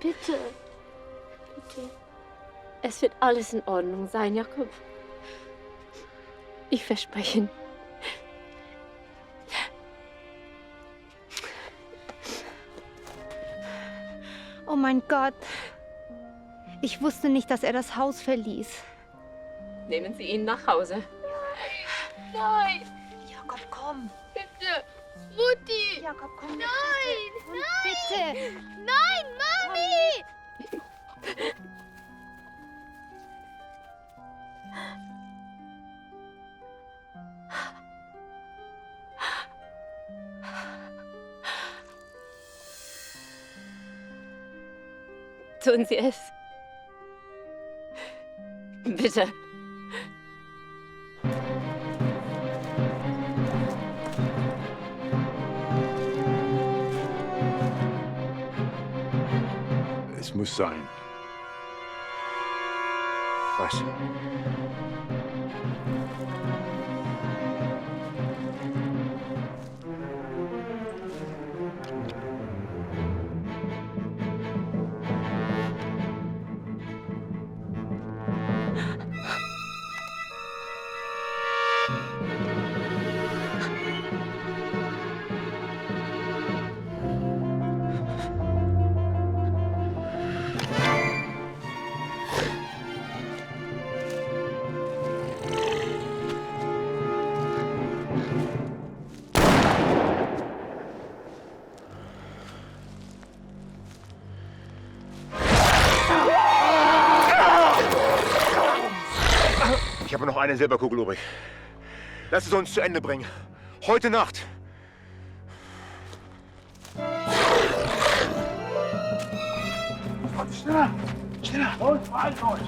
Bitte. Bitte. Es wird alles in Ordnung sein, Jakob. Ich verspreche Ihnen. Oh mein Gott. Ich wusste nicht, dass er das Haus verließ. Nehmen Sie ihn nach Hause. Nein! Jakob, komm. Bitte! Mutti! Jakob, komm. Nein! Bitte. Nein! Nein, Mami! Tun Sie es. Bitte. Es muss sein. Was? Ich habe noch eine Silberkugel übrig. Lass es uns zu Ende bringen. Heute Nacht. Schneller! Schneller! Los, beeilt euch!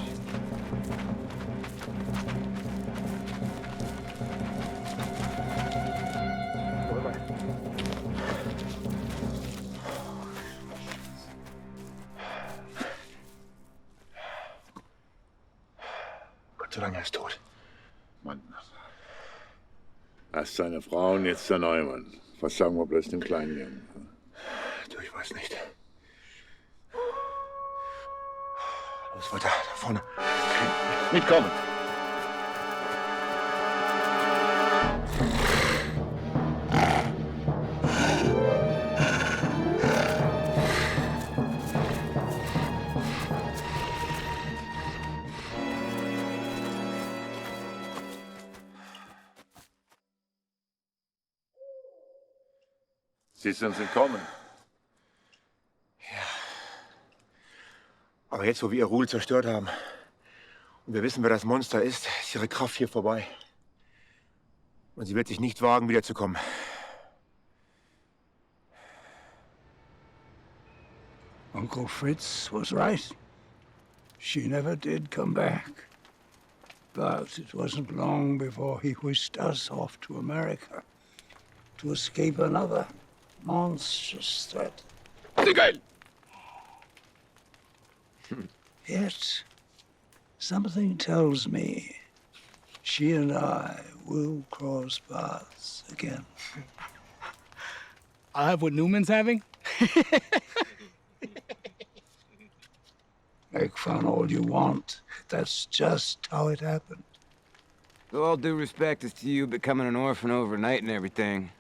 Gott sei Dank, er ist tot. Mann. Erst seine Frau und jetzt der Neumann. Was sagen wir bloß dem kleinen Jungen? Du, ich weiß nicht. Los, weiter, da vorne. Mitkommen! Sie sind entkommen. Ja. Aber jetzt, wo wir ihr Ruhl zerstört haben und wir wissen, wer das Monster ist ihre Kraft hier vorbei. Und sie wird sich nicht wagen, wiederzukommen. Uncle Fritz was right. She never did come back. But it wasn't long before he whisked us off to America to escape another monstrous threat. Yet, something tells me she and I will cross paths again. I'll have what Newman's having? Make fun all you want. That's just how it happened. With all due respect as to you becoming an orphan overnight and everything,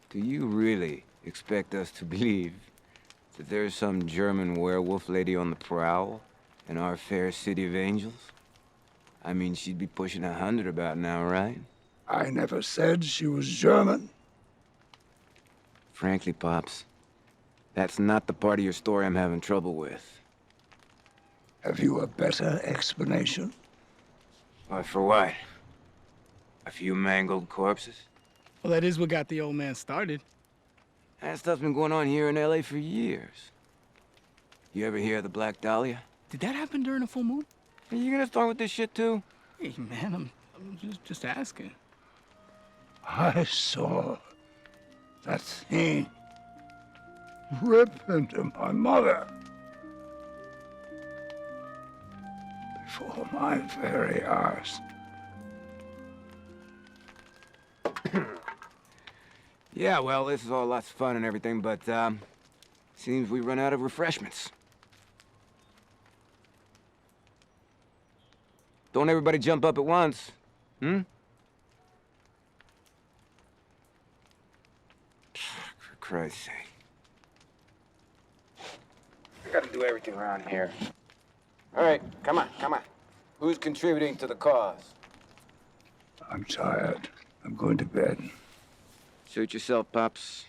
do you really expect us to believe that there's some German werewolf lady on the prowl in our fair city of angels? I mean, she'd be pushing 100 about now, right? I never said she was German. Frankly, Pops, that's not the part of your story I'm having trouble with. Have you a better explanation? Why, for what? A few mangled corpses? Well, that is what got the old man started. That stuff's been going on here in LA for years. You ever hear of the Black Dahlia? Did that happen during a full moon? Are you gonna start with this shit too? Hey, man, I'm just asking. I saw that thing rip into my mother before my very eyes. Yeah, well, this is all lots of fun and everything, but, seems we run out of refreshments. Don't everybody jump up at once. Hmm? For Christ's sake. I gotta do everything around here. All right, come on, come on. Who's contributing to the cause? I'm tired. I'm going to bed. Suit yourself, Pops.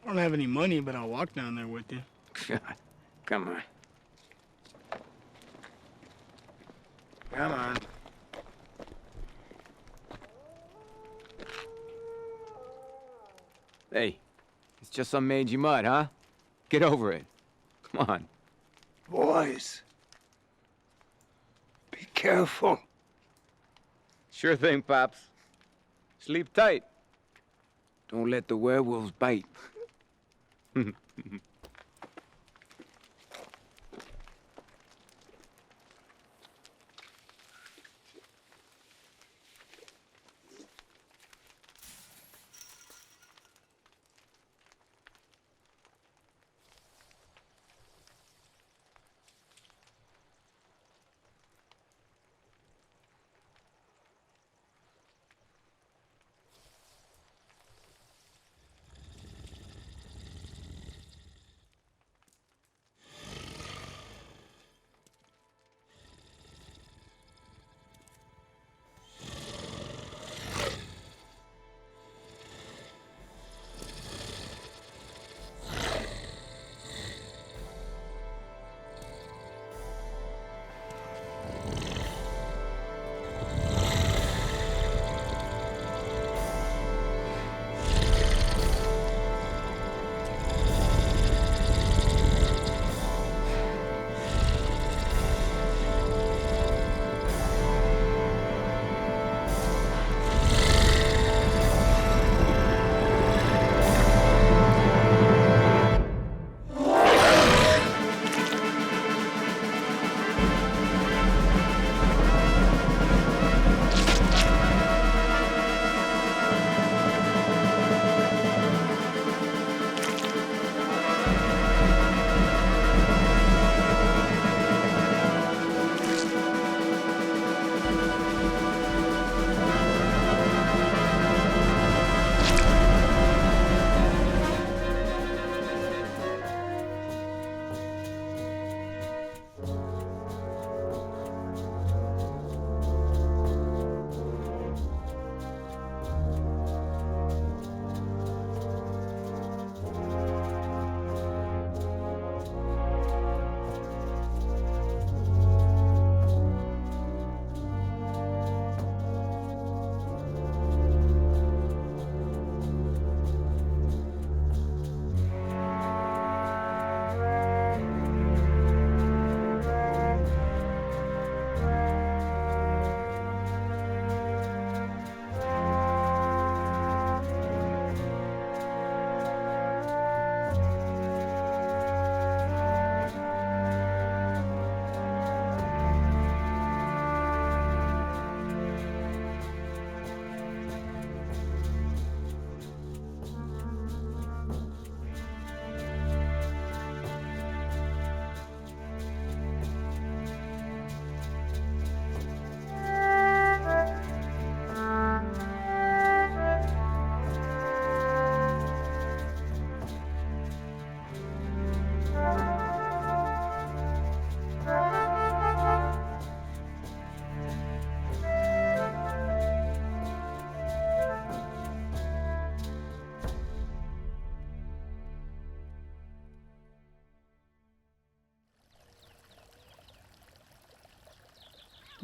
I don't have any money, but I'll walk down there with you. Come on. Come on. Hey, it's just some mangy mud, huh? Get over it. Come on. Boys, be careful. Sure thing, Pops. Sleep tight. Don't let the werewolves bite.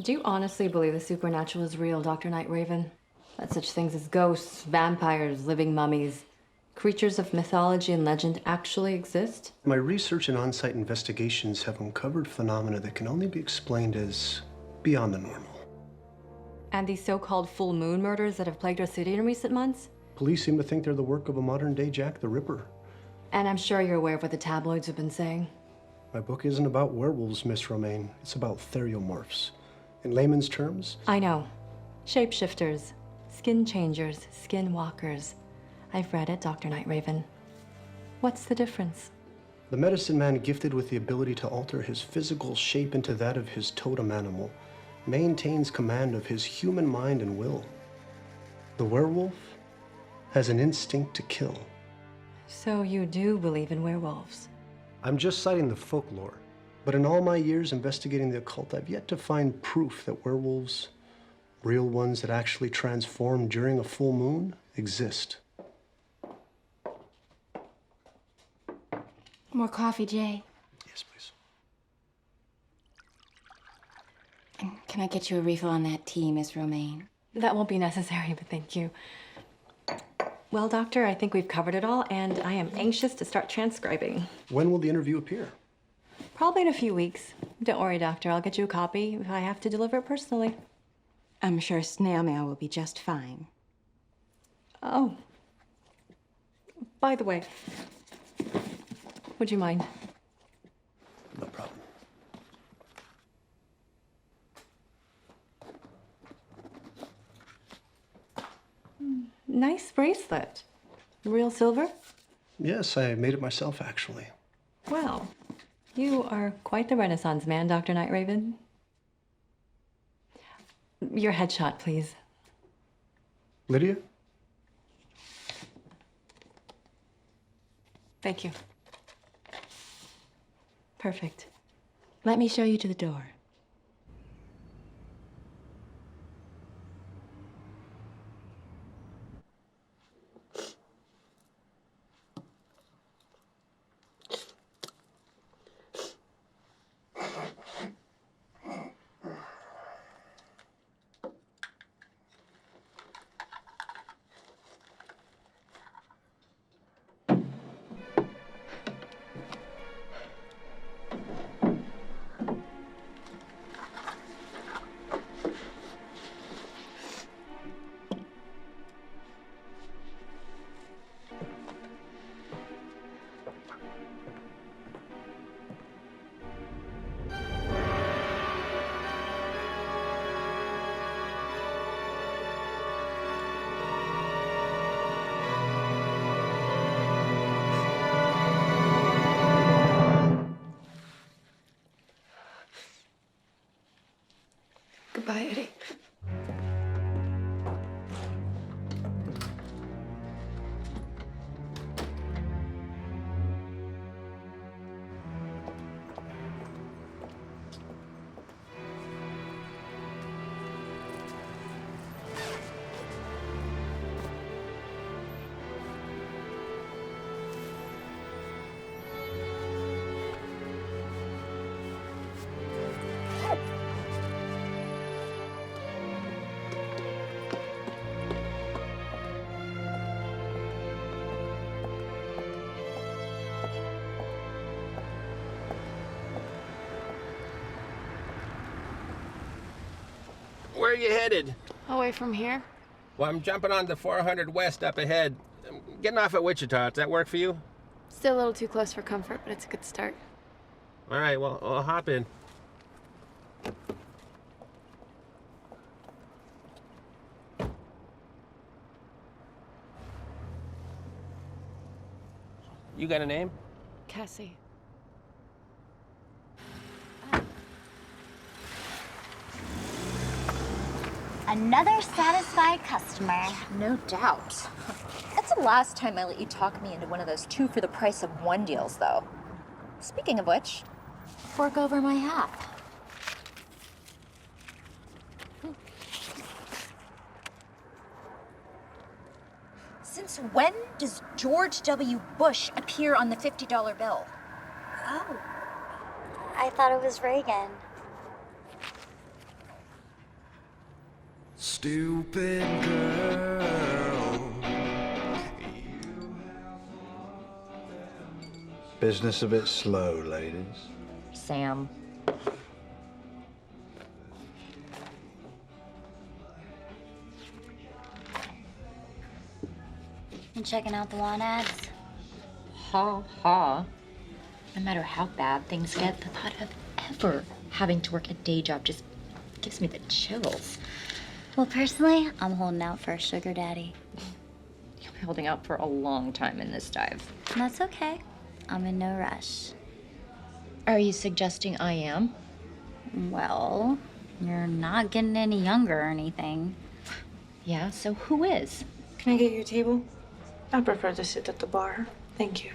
Do you honestly believe the supernatural is real, Dr. Night Raven? That such things as ghosts, vampires, living mummies, creatures of mythology and legend actually exist? My research and on-site investigations have uncovered phenomena that can only be explained as beyond the normal. And these so-called full moon murders that have plagued our city in recent months? Police seem to think they're the work of a modern-day Jack the Ripper. And I'm sure you're aware of what the tabloids have been saying. My book isn't about werewolves, Miss Romaine. It's about theriomorphs. In layman's terms... I know. Shapeshifters, skin changers, skin walkers. I've read it, Dr. Night Raven. What's the difference? The medicine man gifted with the ability to alter his physical shape into that of his totem animal maintains command of his human mind and will. The werewolf has an instinct to kill. So you do believe in werewolves? I'm just citing the folklore, but in all my years investigating the occult, I've yet to find proof that werewolves, real ones that actually transform during a full moon, exist. More coffee, Jay. Yes, please. And can I get you a refill on that tea, Miss Romaine? That won't be necessary, but thank you. Well, Doctor, I think we've covered it all, and I am anxious to start transcribing. When will the interview appear? Probably in a few weeks. Don't worry, Doctor. I'll get you a copy if I have to deliver it personally. I'm sure snail mail will be just fine. Oh. By the way, would you mind? No problem. Nice bracelet. Real silver? Yes, I made it myself, actually. Well, you are quite the Renaissance man, Dr. Night Raven. Your headshot, please. Lydia? Thank you. Perfect. Let me show you to the door. Goodbye, Eddie. Where are you headed? Away from here? Well, I'm jumping on the 400 West up ahead. I'm getting off at Wichita. Does that work for you? Still a little too close for comfort, but it's a good start. All right, well, I'll hop in. You got a name? Cassie. Another satisfied customer. No doubt. That's the last time I let you talk me into one of those 2 for the price of 1 deals, though. Speaking of which, fork over my half. Since when does George W. Bush appear on the $50 bill? Oh. I thought it was Reagan. Stupid girl. Business a bit slow, ladies. Sam. And checking out the lawn ads? Ha ha. No matter how bad things get, the thought of ever having to work a day job just gives me the chills. Well, personally, I'm holding out for a sugar daddy. You'll be holding out for a long time in this dive. And that's okay. I'm in no rush. Are you suggesting I am? Well, You're not getting any younger or anything. Yeah, so who is? Can I get you a table? I prefer to sit at the bar. Thank you.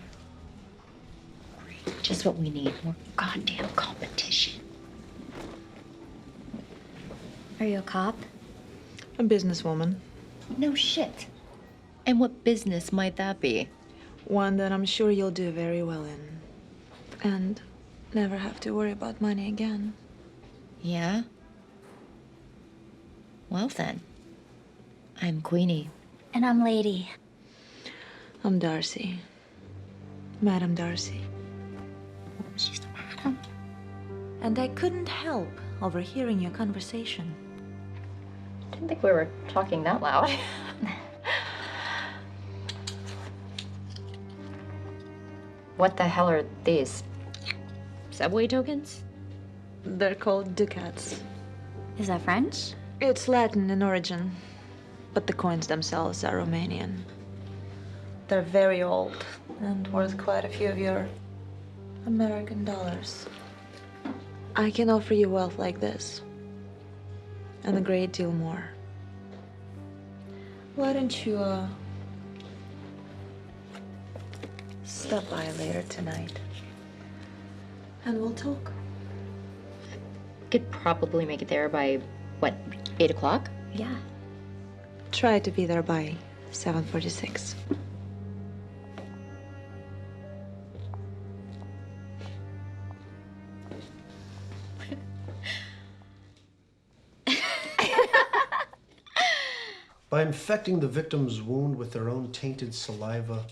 Just what we need. More goddamn competition. Are you a cop? A businesswoman. No shit. And what business might that be? One that I'm sure you'll do very well in. And never have to worry about money again. Yeah? Well then. I'm Queenie. And I'm Lady. I'm Darcy. Madam Darcy. She's the madam. And I couldn't help overhearing your conversation. Didn't think we were talking that loud. What the hell are these? Subway tokens? They're called ducats. Is that French? It's Latin in origin, but the coins themselves are Romanian. They're very old and worth quite a few of your American dollars. I can offer you wealth like this, and a great deal more. Why don't you, stop by later tonight, and we'll talk. Could probably make it there by, what, 8 o'clock? Yeah. Try to be there by 7:46. By infecting the victim's wound with their own tainted saliva,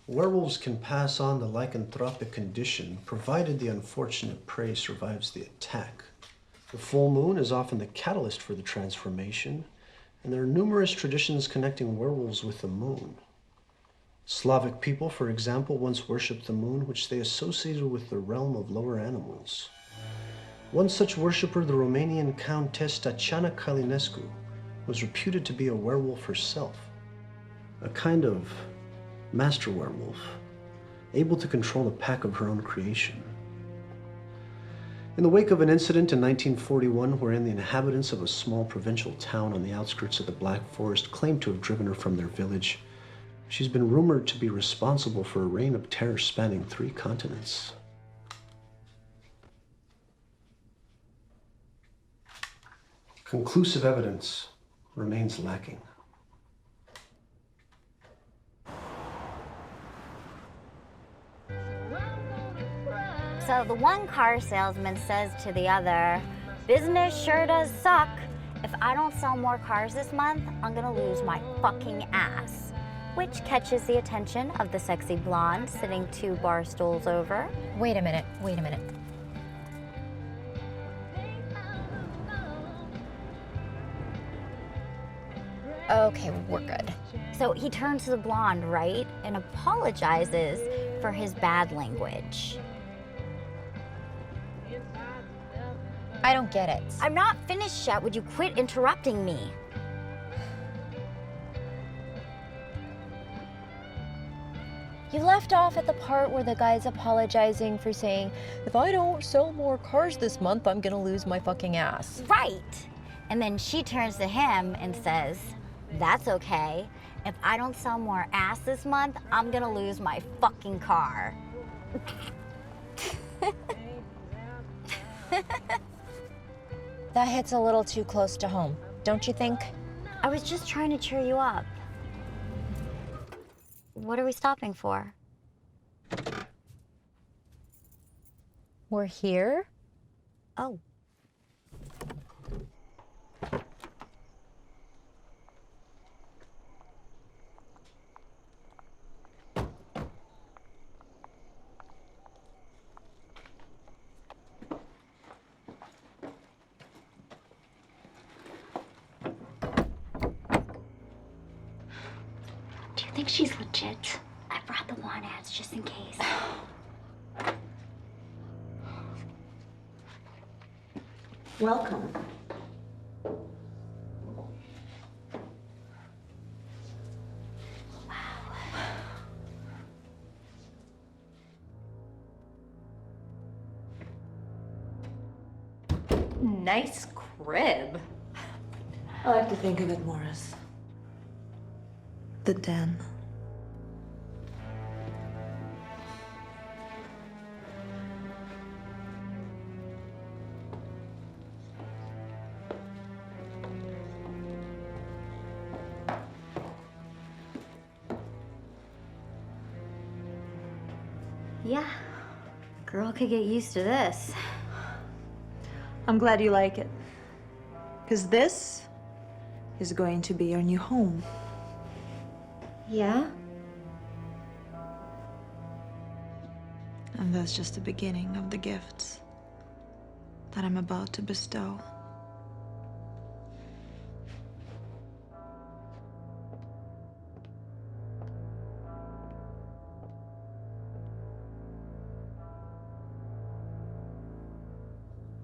werewolves can pass on the lycanthropic condition, provided the unfortunate prey survives the attack. The full moon is often the catalyst for the transformation, and there are numerous traditions connecting werewolves with the moon. Slavic people, for example, once worshipped the moon, which they associated with the realm of lower animals. One such worshipper, the Romanian Countess Tatiana, was reputed to be a werewolf herself, a kind of master werewolf, able to control a pack of her own creation. In the wake of an incident in 1941 wherein the inhabitants of a small provincial town on the outskirts of the Black Forest claimed to have driven her from their village, she's been rumored to be responsible for a reign of terror spanning 3 continents. Conclusive evidence remains lacking. So the one car salesman says to the other, "Business sure does suck. If I don't sell more cars this month, I'm gonna lose my fucking ass." Which catches the attention of the sexy blonde sitting 2 bar stools over. Wait a minute, wait a minute. Okay, we're good. So he turns to the blonde, right, and apologizes for his bad language. I don't get it. I'm not finished yet. Would you quit interrupting me? You left off at the part where the guy's apologizing for saying, if I don't sell more cars this month, I'm gonna lose my fucking ass. Right. And then she turns to him and says, "That's okay. If I don't sell more ass this month, I'm gonna lose my fucking car." That hits a little too close to home, don't you think? I was just trying to cheer you up. What are we stopping for? We're here? Oh. Do you think she's legit? I brought the want ads just in case. Welcome. Nice crib. I like to think of it more as the den. Yeah, girl could get used to this. I'm glad you like it. Because this is going to be your new home. Yeah? And that's just the beginning of the gifts that I'm about to bestow.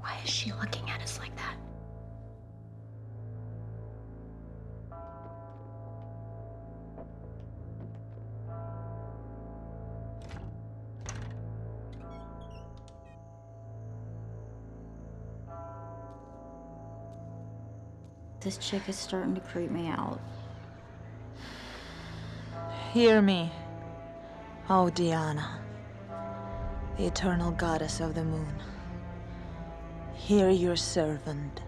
Why is she looking at us like that? This chick is starting to creep me out. Hear me, O Diana, the eternal goddess of the moon. Hear your servant,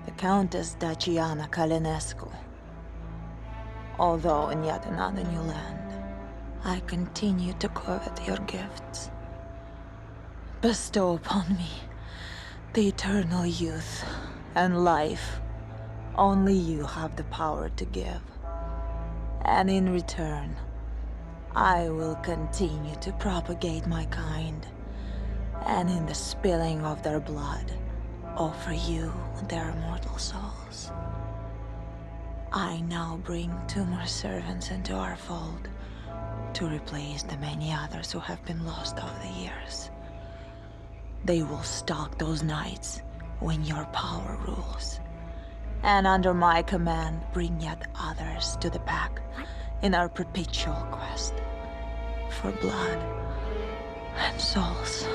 the Countess Tatiana Kalinescu. Although in yet another new land, I continue to covet your gifts. Bestow upon me the eternal youth and life only you have the power to give. And in return, I will continue to propagate my kind, and in the spilling of their blood, offer you their immortal souls. I now bring 2 more servants into our fold to replace the many others who have been lost over the years. They will stalk those nights when your power rules, and under my command bring yet others to the pack in our perpetual quest for blood and souls.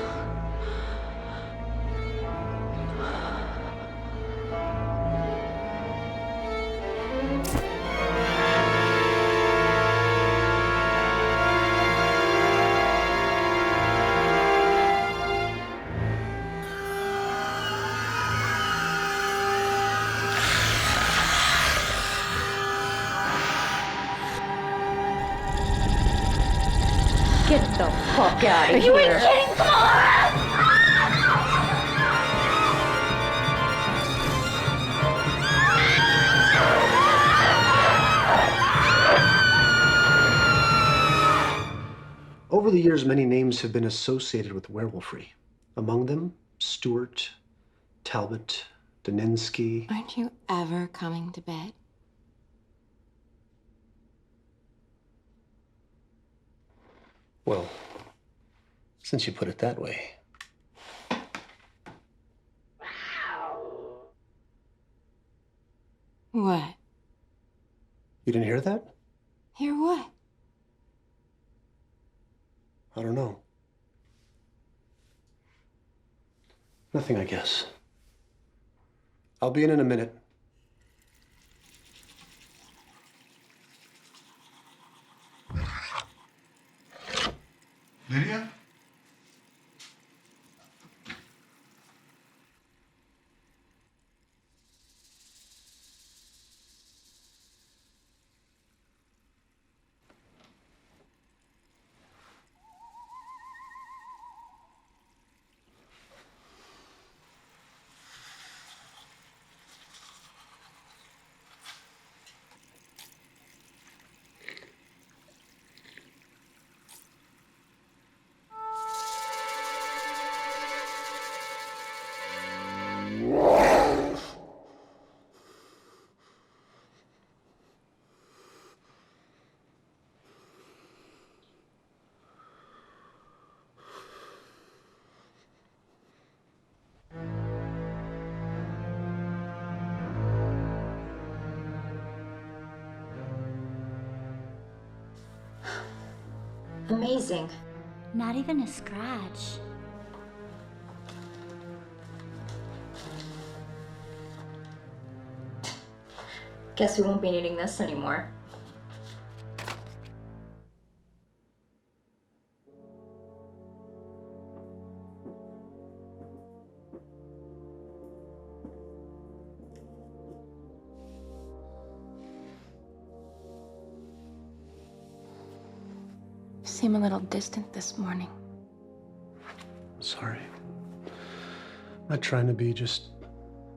Get the fuck out of Are here. you kidding? Come on! Over the years, many names have been associated with werewolfery. Among them, Stewart, Talbot, Daninsky. Aren't you ever coming to bed? Well, since you put it that way. What? You didn't hear that? Hear what? I don't know. Nothing, I guess. I'll be in a minute. Lydia? Amazing. Not even a scratch. Guess we won't be needing this anymore. You seem a little distant this morning. Sorry. Not trying to be, just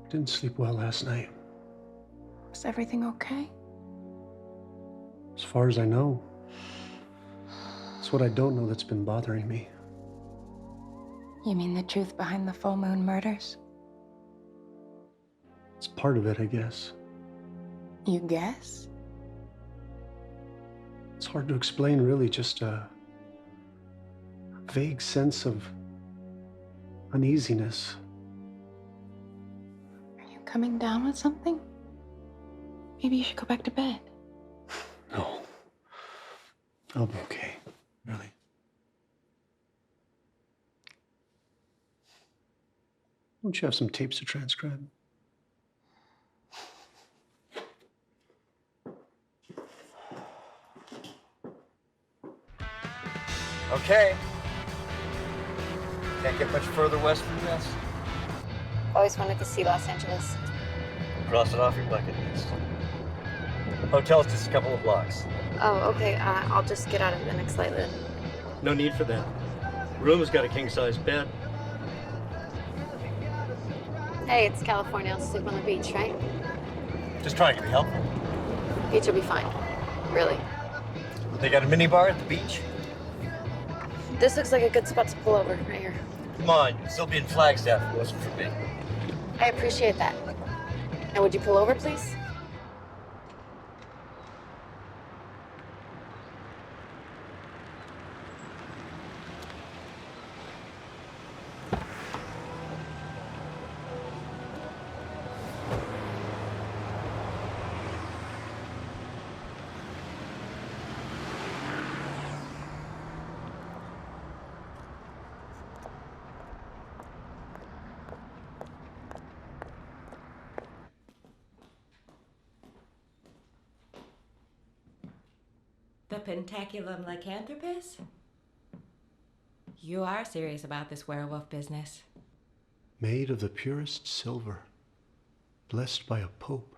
didn't sleep well last night. Is everything okay? As far as I know. It's what I don't know that's been bothering me. You mean the truth behind the full moon murders? It's part of it, I guess. You guess? It's hard to explain, really, just a vague sense of uneasiness. Are you coming down with something? Maybe you should go back to bed. No. I'll be okay, really. Don't you have some tapes to transcribe? Okay. Can't get much further west from this. Always wanted to see Los Angeles. Cross it off your bucket list. Hotel's just a couple of blocks. Oh, okay. I'll just get out of the next light then. No need for that. Room's got a king-size bed. Hey, it's California. I'll sleep on the beach, right? Just trying to be helpful. Beach will be fine. Really. They got a mini bar at the beach? This looks like a good spot to pull over, right here. Come on, you'd still be in Flagstaff if it wasn't for me. I appreciate that. Now, would you pull over, please? The Pentaculum lycanthropus? You are serious about this werewolf business. Made of the purest silver, blessed by a pope.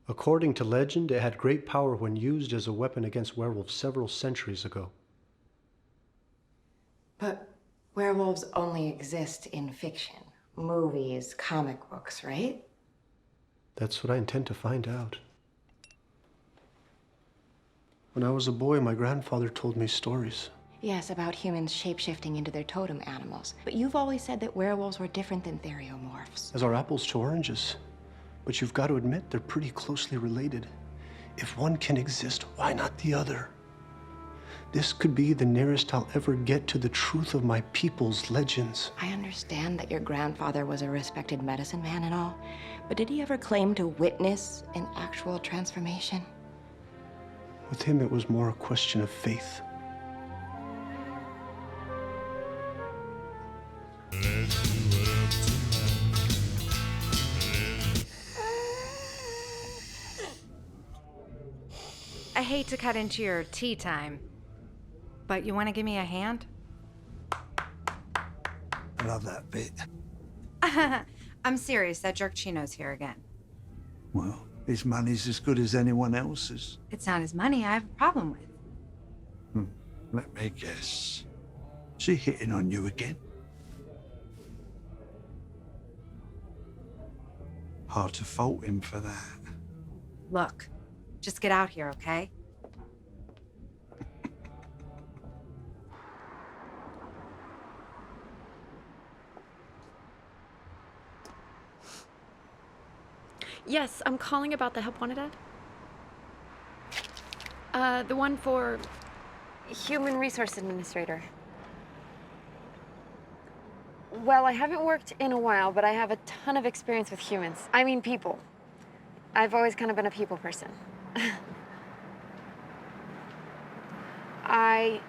According to legend, it had great power when used as a weapon against werewolves several centuries ago. But werewolves only exist in fiction, movies, comic books, right? That's what I intend to find out. When I was a boy, my grandfather told me stories. Yes, about humans shape-shifting into their totem animals. But you've always said that werewolves were different than theriomorphs. As are apples to oranges. But you've got to admit, they're pretty closely related. If one can exist, why not the other? This could be the nearest I'll ever get to the truth of my people's legends. I understand that your grandfather was a respected medicine man and all, but did he ever claim to witness an actual transformation? With him, it was more a question of faith. I hate to cut into your tea time, but you want to give me a hand? I love that bit. I'm serious, that jerk Chino's here again. Well, his money's as good as anyone else's. It's not his money I have a problem with. Let me guess. Is he hitting on you again? Hard to fault him for that. Look, just get out here, okay? Yes, I'm calling about the help wanted ad. The one for Human Resource Administrator. Well, I haven't worked in a while, but I have a ton of experience with humans. I mean people. I've always kind of been a people person. I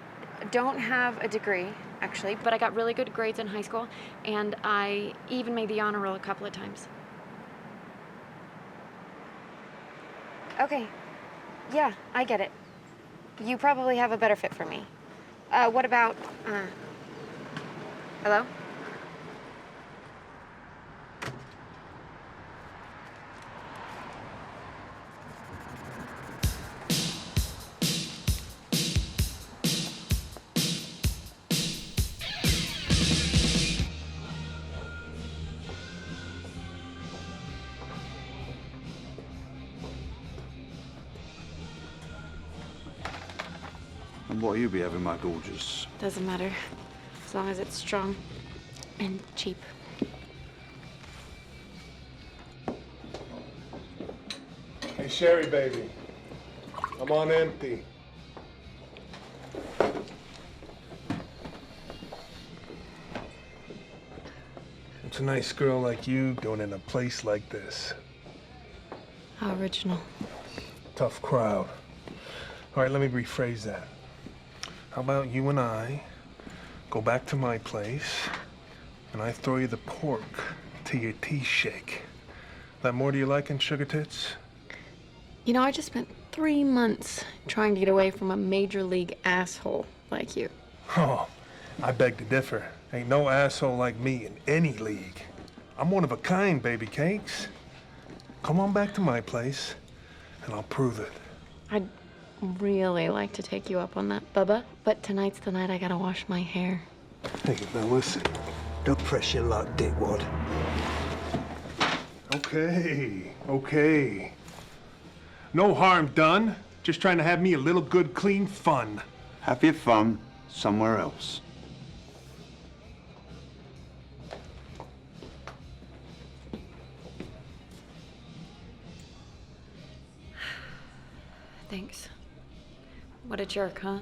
don't have a degree, actually, but I got really good grades in high school, and I even made the honor roll a couple of times. Okay. Yeah, I get it. You probably have a better fit for me. What about, hello? And what'll you be having, my gorgeous? Doesn't matter. As long as it's strong and cheap. Hey, Sherry, baby. I'm on empty. What's a nice girl like you doing in a place like this? How original. Tough crowd. All right, let me rephrase that. How about you and I go back to my place and I throw you the pork till your teeth shake. That more do you like in sugar tits? You know, I just spent 3 months trying to get away from a major league asshole like you. Oh, I beg to differ. Ain't no asshole like me in any league. I'm one of a kind, baby cakes. Come on back to my place and I'll prove it. I'd really like to take you up on that, Bubba, but tonight's the night I gotta wash my hair. Hey, now listen. Don't press your luck, dickwad. Okay. No harm done. Just trying to have me a little good, clean fun. Have your fun somewhere else. Thanks. What a jerk, huh?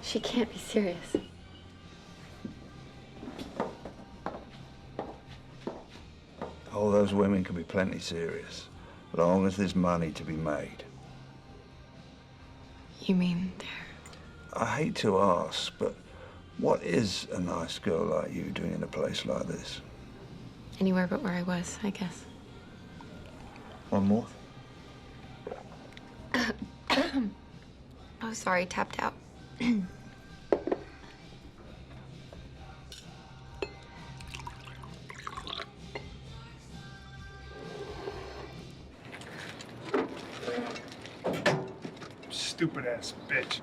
She can't be serious. All those women can be plenty serious, as long as there's money to be made. You mean there? I hate to ask, but what is a nice girl like you doing in a place like this? Anywhere but where I was, I guess. One more? Oh, sorry, tapped out. Stupid ass bitch.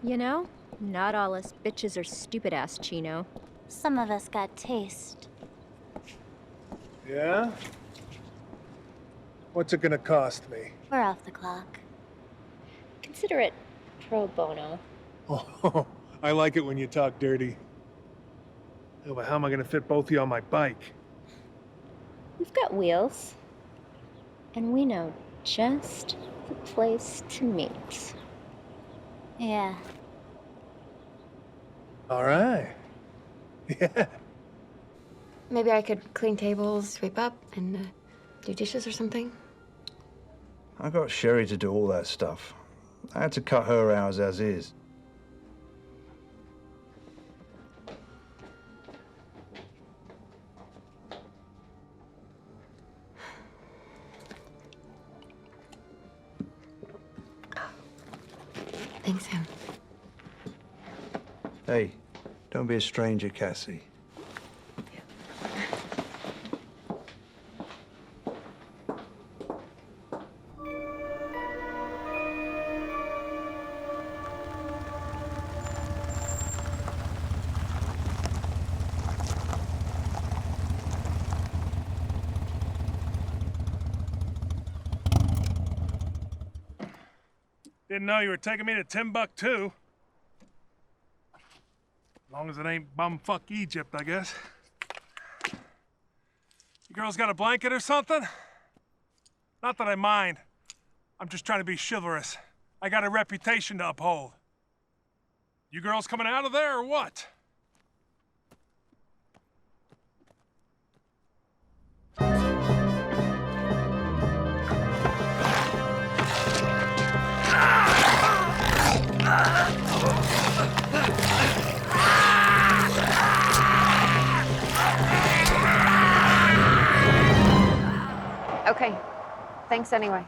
You know, not all us bitches are stupid ass, Chino. Some of us got taste. Yeah? What's it gonna cost me? We're off the clock. Consider it pro bono. Oh, I like it when you talk dirty. Oh, but how am I gonna fit both of you on my bike? We've got wheels. And we know just the place to meet. Yeah. All right. Yeah. Maybe I could clean tables, sweep up, and do dishes or something. I got Sherry to do all that stuff. I had to cut her hours as is. Thanks, Sam. Hey, don't be a stranger, Cassie. Didn't know you were taking me to Timbuktu. As long as it ain't bumfuck Egypt, I guess. You girls got a blanket or something? Not that I mind. I'm just trying to be chivalrous. I got a reputation to uphold. You girls coming out of there or what? Thanks anyway.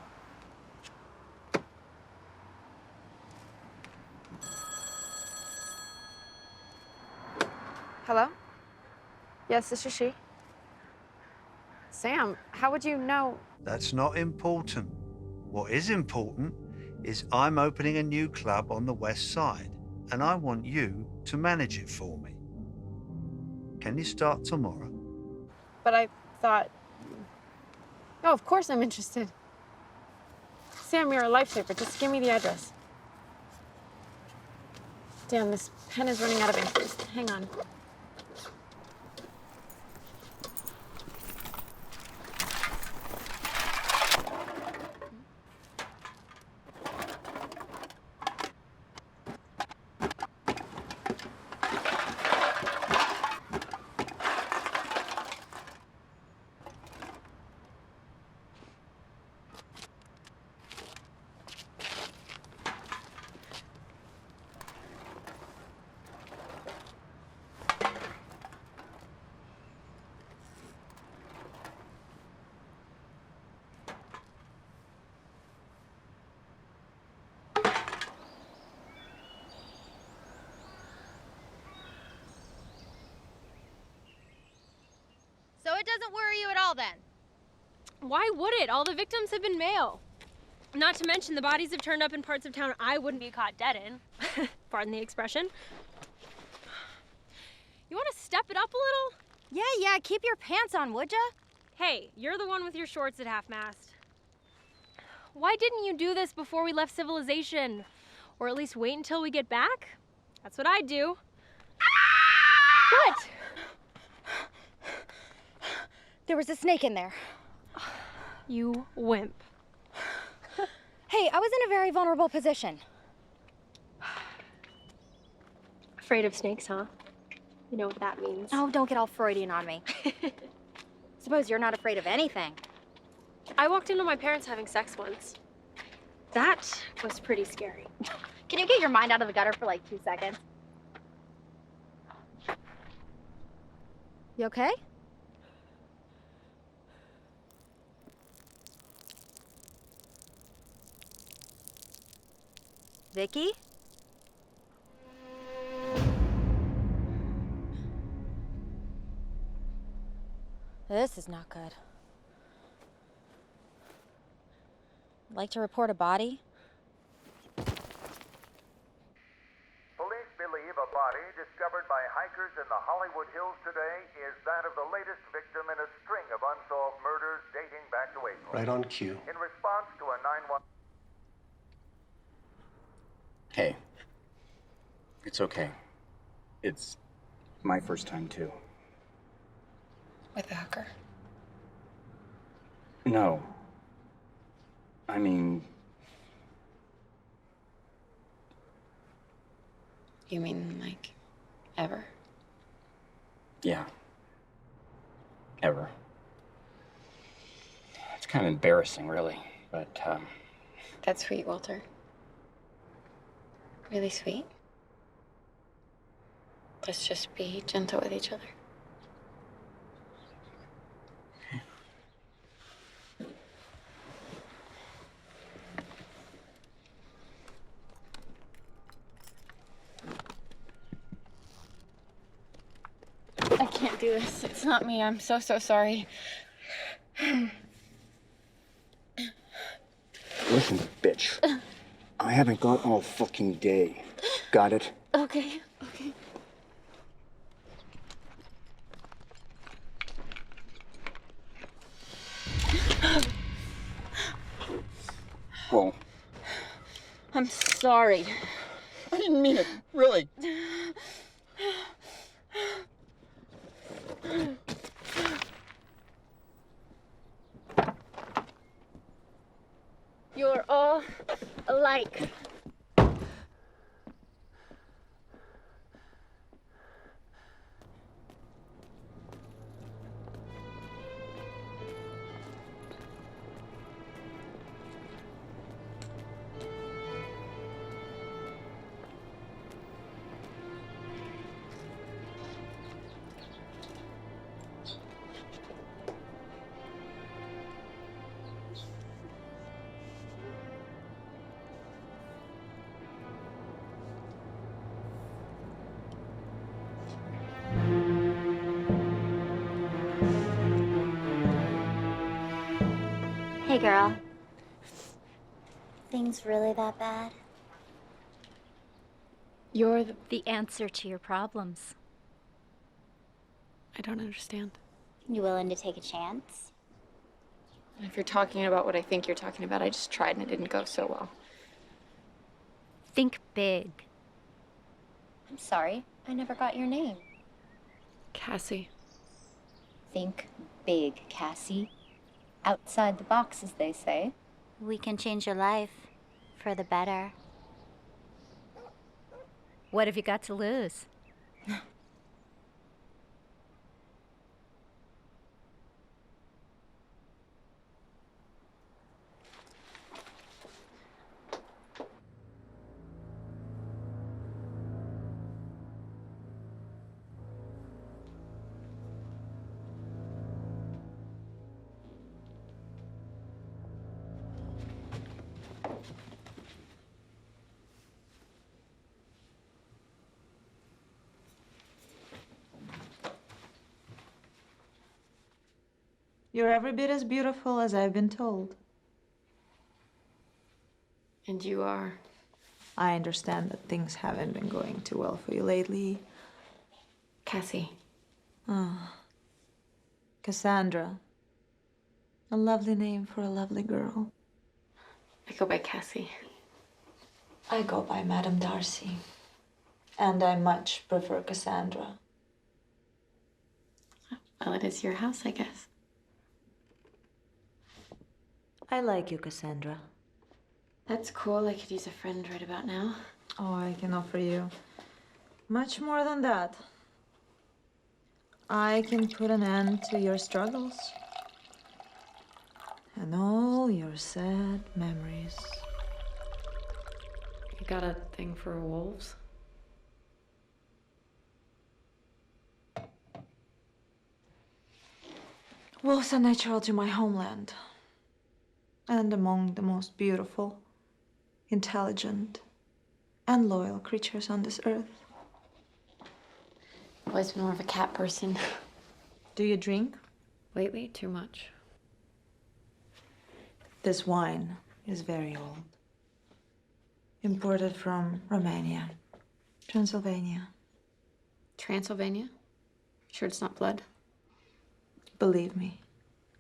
Hello? Yes, this is she. Sam, how would you know? That's not important. What is important is I'm opening a new club on the west side, and I want you to manage it for me. Can you start tomorrow? But I thought... No, of course I'm interested. Sam, you're a lifesaver. Just give me the address. Damn, this pen is running out of ink. Just hang on. So it doesn't worry you at all then? Why would it? All the victims have been male. Not to mention the bodies have turned up in parts of town I wouldn't be caught dead in. Pardon the expression. You want to step it up a little? Yeah, keep your pants on, would ya? Hey, you're the one with your shorts at half-mast. Why didn't you do this before we left civilization? Or at least wait until we get back? That's what I'd do. What? There was a snake in there. You wimp. Hey, I was in a very vulnerable position. Afraid of snakes, huh? You know what that means. Oh, don't get all Freudian on me. Suppose you're not afraid of anything. I walked into my parents having sex once. That was pretty scary. Can you get your mind out of the gutter for like 2 seconds? You okay? Vicky? This is not good. Like to report a body? Police believe a body discovered by hikers in the Hollywood Hills today is that of the latest victim in a string of unsolved murders dating back to April. Right on cue. In response to a 911... Hey. It's okay. It's my first time, too. With the hooker? No. I mean... You mean, like, ever? Yeah. Ever. It's kind of embarrassing, really, but, That's sweet, Walter. Really sweet. Let's just be gentle with each other. I can't do this. It's not me. I'm so sorry. listen, bitch. I haven't got all fucking day. Got it? Okay. Whoa. I'm sorry. I didn't mean it, really. You're all alike. Hey, girl. Things really that bad? You're the answer to your problems. I don't understand. You willing to take a chance? If you're talking about what I think you're talking about, I just tried and it didn't go so well. Think big. I'm sorry, I never got your name. Cassie. Think big, Cassie. Outside the box, as they say. We can change your life for the better. What have you got to lose? You're every bit as beautiful as I've been told. And you are. I understand that things haven't been going too well for you lately. Cassie. Ah. Cassandra. A lovely name for a lovely girl. I go by Cassie. I go by Madame Darcy. And I much prefer Cassandra. Well, it is your house, I guess. I like you, Cassandra. That's cool. I could use a friend right about now. Oh, I can offer you much more than that. I can put an end to your struggles and all your sad memories. You got a thing for wolves? Wolves are natural to my homeland and among the most beautiful, intelligent, and loyal creatures on this earth. I've always been more of a cat person. Do you drink? Lately, too much. This wine is very old. Imported from Romania, Transylvania. Transylvania? Sure it's not blood? Believe me,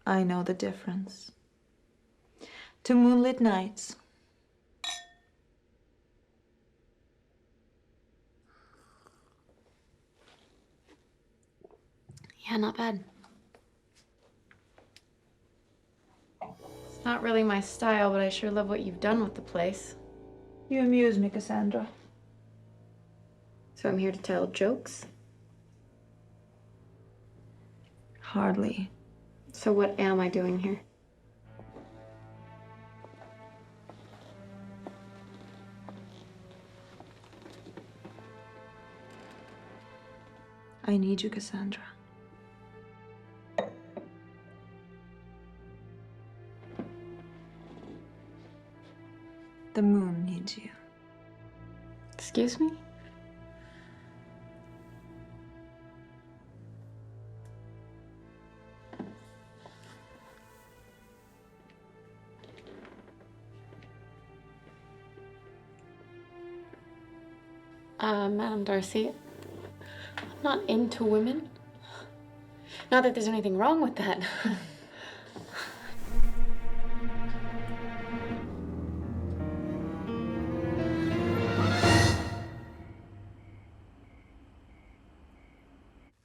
I know the difference. To moonlit nights. Yeah, not bad. It's not really my style, but I sure love what you've done with the place. You amuse me, Cassandra. So I'm here to tell jokes? Hardly. So what am I doing here? I need you, Cassandra. The moon needs you. Excuse me? Madam Darcy, I'm not into women. Not that there's anything wrong with that.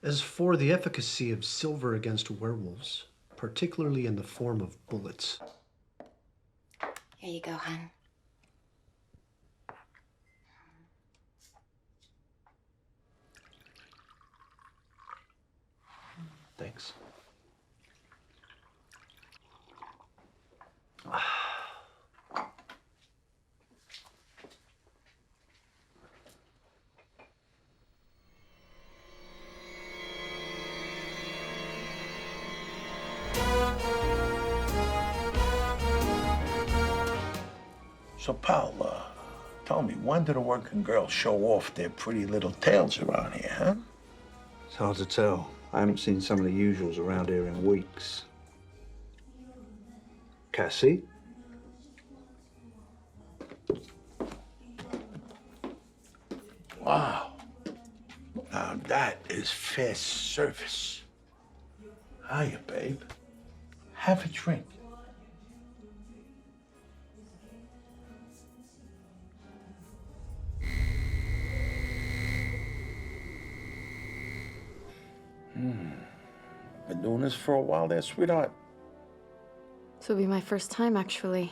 As for the efficacy of silver against werewolves, particularly in the form of bullets. Here you go, hon. Thanks. So, Paul, tell me, when do the working girls show off their pretty little tails around here, huh? It's hard to tell. I haven't seen some of the usuals around here in weeks. Cassie? Wow. Now that is fast service. Hiya, babe. Have a drink. Been doing this for a while there, sweetheart. This will be my first time, actually.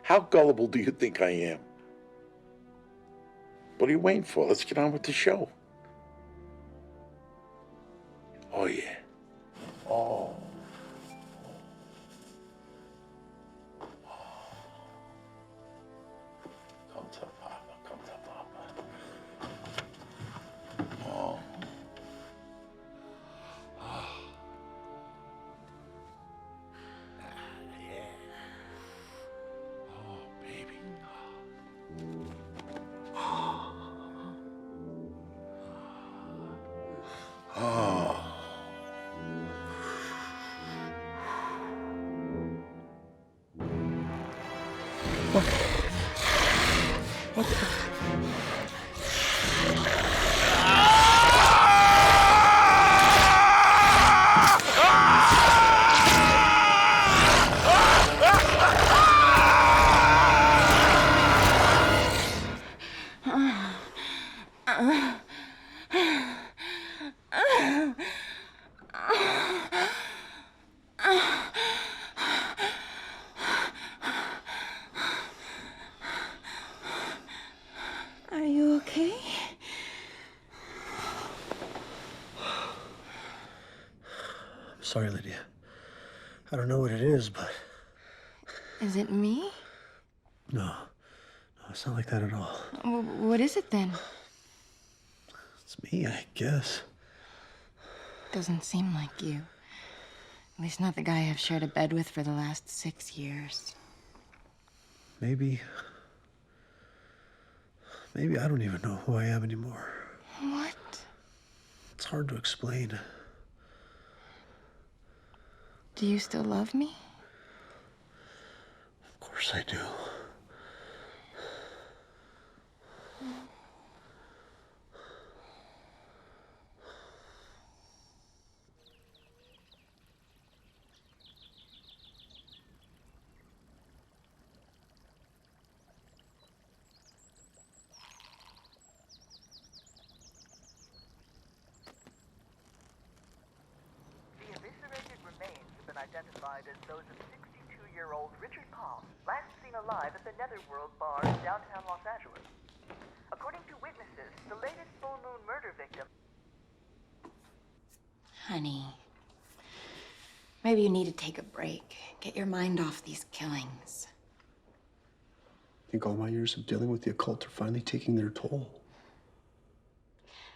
How gullible do you think I am? What are you waiting for? Let's get on with the show. Oh, yeah. Oh. Come to Papa, come to Papa. Oh. Are you okay? I'm sorry, Lydia. I don't know what it is, but... Is it me? No, it's not like that at all. What is it then? It's me, I guess. Doesn't seem like you. At least not the guy I've shared a bed with for the last 6 years. Maybe I don't even know who I am anymore. What? It's hard to explain. Do you still love me? Of course I do. Identified as those of 62-year-old Richard Palm, last seen alive at the Netherworld bar in downtown Los Angeles. According to witnesses, the latest full moon murder victim... Honey, maybe you need to take a break. Get your mind off these killings. I think all my years of dealing with the occult are finally taking their toll.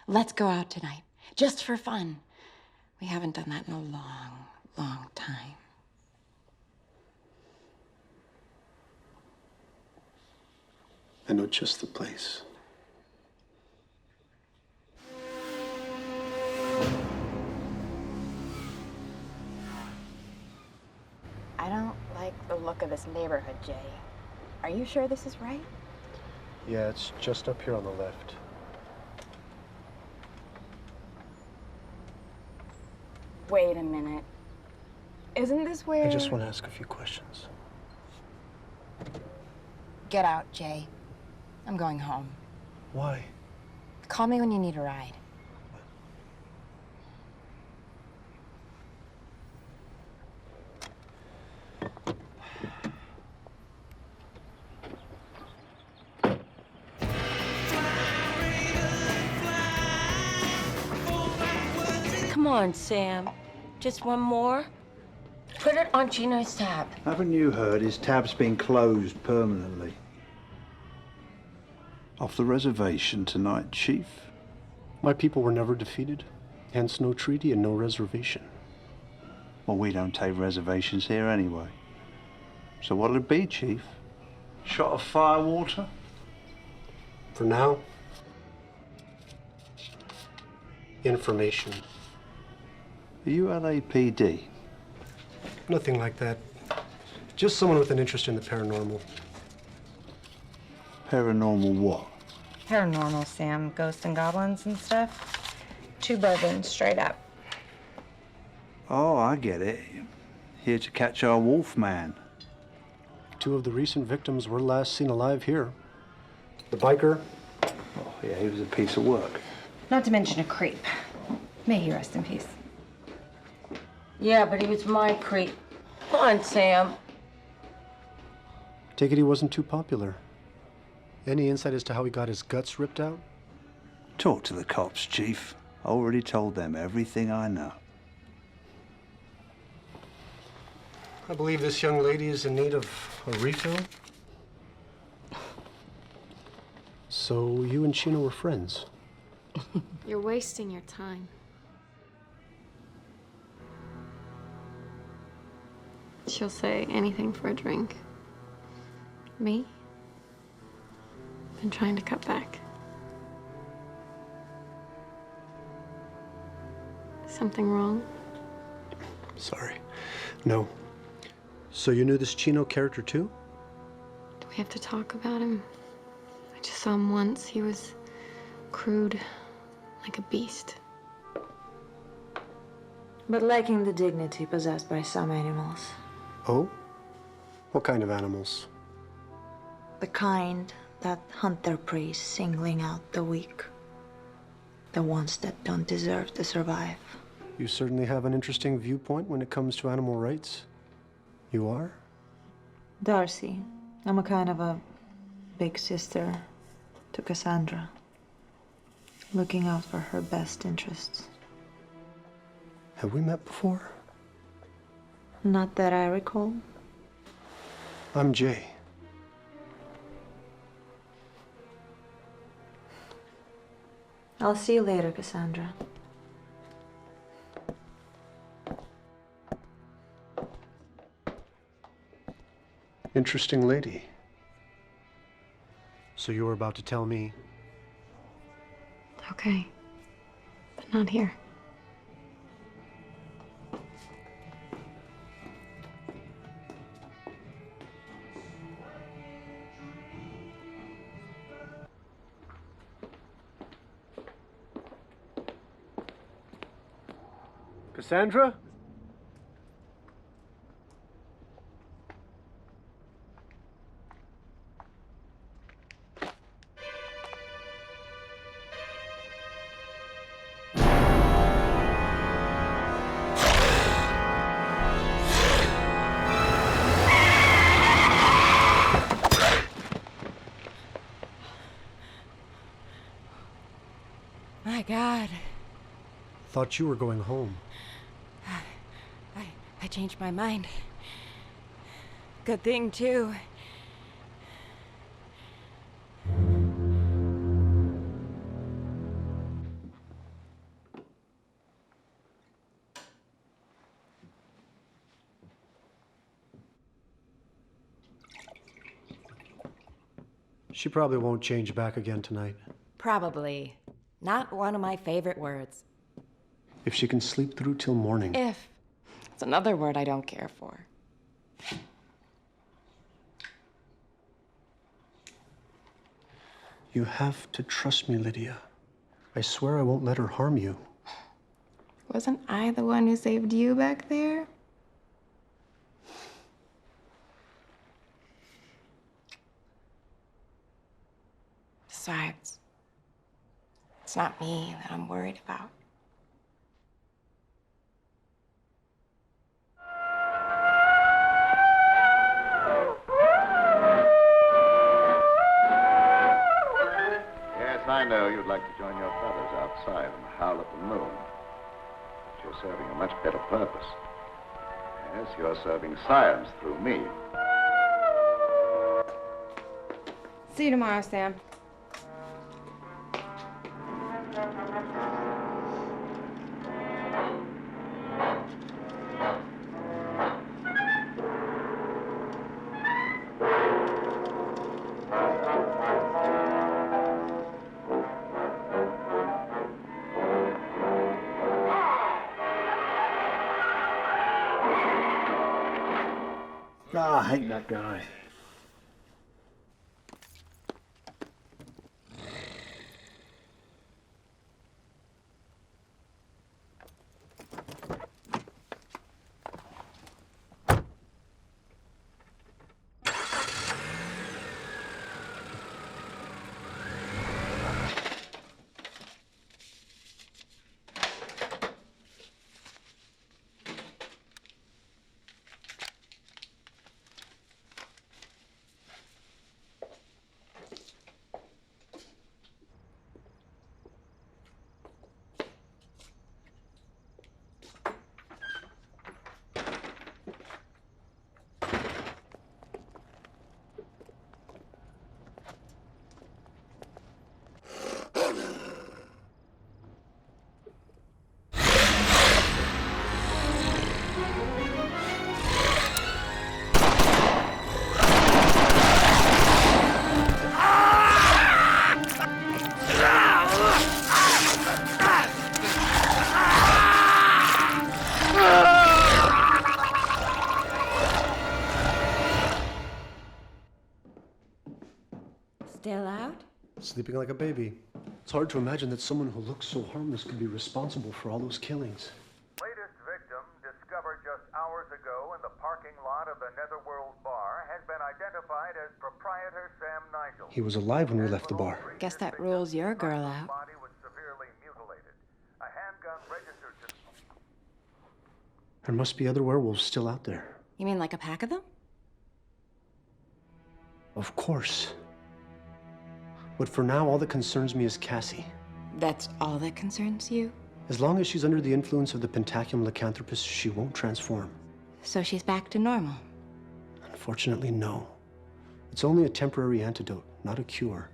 Let's go out tonight, just for fun. We haven't done that in a long time. I know just the place. I don't like the look of this neighborhood, Jay. Are you sure this is right? Yeah, it's just up here on the left. Wait a minute. Isn't this where... I just want to ask a few questions. Get out, Jay. I'm going home. Why? Call me when you need a ride. Come on, Sam. Just one more? Put it on Gino's tab. Haven't you heard his tab's been closed permanently? Off the reservation tonight, Chief. My people were never defeated, hence no treaty and no reservation. Well, we don't take reservations here anyway. So what'll it be, Chief? Shot of firewater? For now, information. Are you LAPD? Nothing like that. Just someone with an interest in the paranormal. Paranormal what? Paranormal, Sam. Ghosts and goblins and stuff. 2 bourbons, straight up. Oh, I get it. Here to catch our wolf man. 2 of the recent victims were last seen alive here. The biker. Oh, yeah, he was a piece of work. Not to mention a creep. May he rest in peace. Yeah, but he was my creep. Come on, Sam. Take it he wasn't too popular. Any insight as to how he got his guts ripped out? Talk to the cops, Chief. I already told them everything I know. I believe this young lady is in need of a refill. So you and Chino were friends? You're wasting your time. She'll say anything for a drink. Me? Been trying to cut back. Something wrong? Sorry. No. So you knew this Chino character too? Do we have to talk about him? I just saw him once. He was crude, like a beast. But lacking the dignity possessed by some animals. Oh? What kind of animals? The kind that hunt their prey, singling out the weak. The ones that don't deserve to survive. You certainly have an interesting viewpoint when it comes to animal rights. You are? Darcy, I'm a kind of a big sister to Cassandra. Looking out for her best interests. Have we met before? Not that I recall. I'm Jay. I'll see you later, Cassandra. Interesting lady. So you were about to tell me? Okay. But not here. Cassandra? My God. Thought you were going home. I changed my mind. Good thing, too. She probably won't change back again tonight. Probably. Not one of my favorite words. If she can sleep through till morning. If. It's another word I don't care for. You have to trust me, Lydia. I swear I won't let her harm you. Wasn't I the one who saved you back there? Besides, it's not me that I'm worried about. Yes, I know you'd like to join your brothers outside and howl at the moon. But you're serving a much better purpose. Yes, you're serving science through me. See you tomorrow, Sam. Ah, I hate that guy. Still out? Sleeping like a baby. It's hard to imagine that someone who looks so harmless could be responsible for all those killings. Latest victim, discovered just hours ago in the parking lot of the Netherworld bar, has been identified as proprietor Sam Nigel. He was alive when we left the bar. Guess that rules your girl out. Body was severely mutilated. A handgun registered to... There must be other werewolves still out there. You mean like a pack of them? Of course. But for now, all that concerns me is Cassie. That's all that concerns you? As long as she's under the influence of the Pentaculum lycanthropus, she won't transform. So she's back to normal? Unfortunately, no. It's only a temporary antidote, not a cure.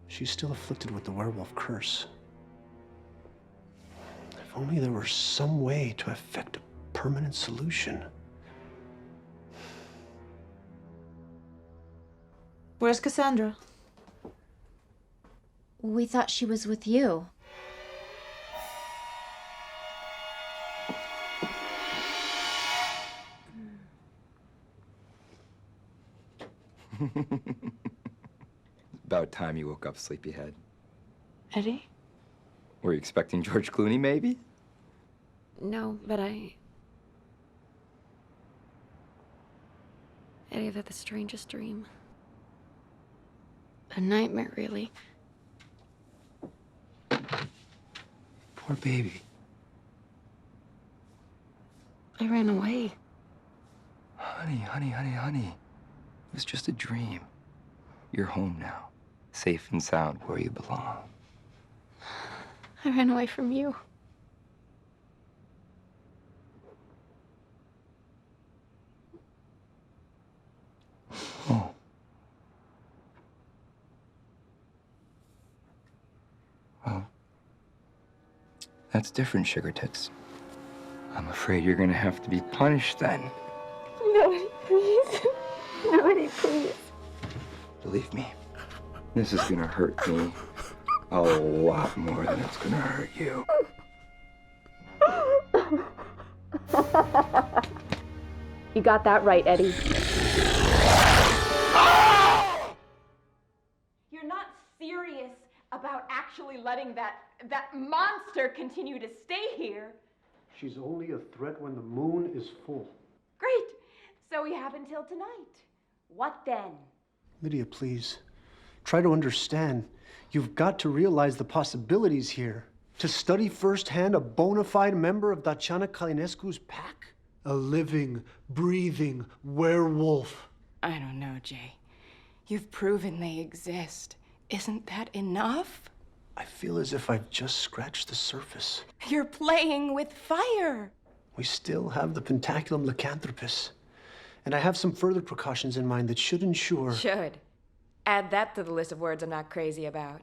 She's still afflicted with the werewolf curse. If only there were some way to effect a permanent solution. Where's Cassandra? We thought she was with you. About time you woke up, sleepyhead. Eddie? Were you expecting George Clooney, maybe? No, but Eddie, I've had the strangest dream. A nightmare, really. Poor baby. I ran away. Honey, honey, honey, honey. It was just a dream. You're home now, safe and sound where you belong. I ran away from you. Oh. Well, that's different, Sugar Tits. I'm afraid you're gonna have to be punished then. No, Eddie, please. No, Eddie, please. Believe me, this is gonna hurt me a lot more than it's gonna hurt you. You got that right, Eddie. You're not serious about actually letting that monster continue to stay here. She's only a threat when the moon is full. Great. So we have until tonight. What then? Lydia, please. Try to understand. You've got to realize the possibilities here. To study firsthand a bona fide member of Tatiana Calinescu's pack? A living, breathing werewolf. I don't know, Jay. You've proven they exist. Isn't that enough? I feel as if I've just scratched the surface. You're playing with fire. We still have the Pentaculum lycanthropus. And I have some further precautions in mind that should ensure... Should. Add that to the list of words I'm not crazy about.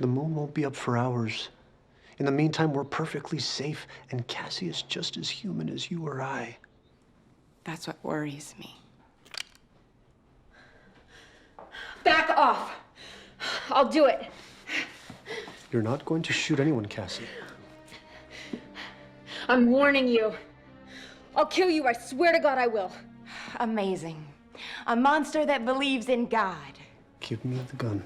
The moon won't be up for hours. In the meantime, we're perfectly safe, and Cassie is just as human as you or I. That's what worries me. Back off. I'll do it. You're not going to shoot anyone, Cassie. I'm warning you. I'll kill you, I swear to God I will. Amazing. A monster that believes in God. Give me the gun.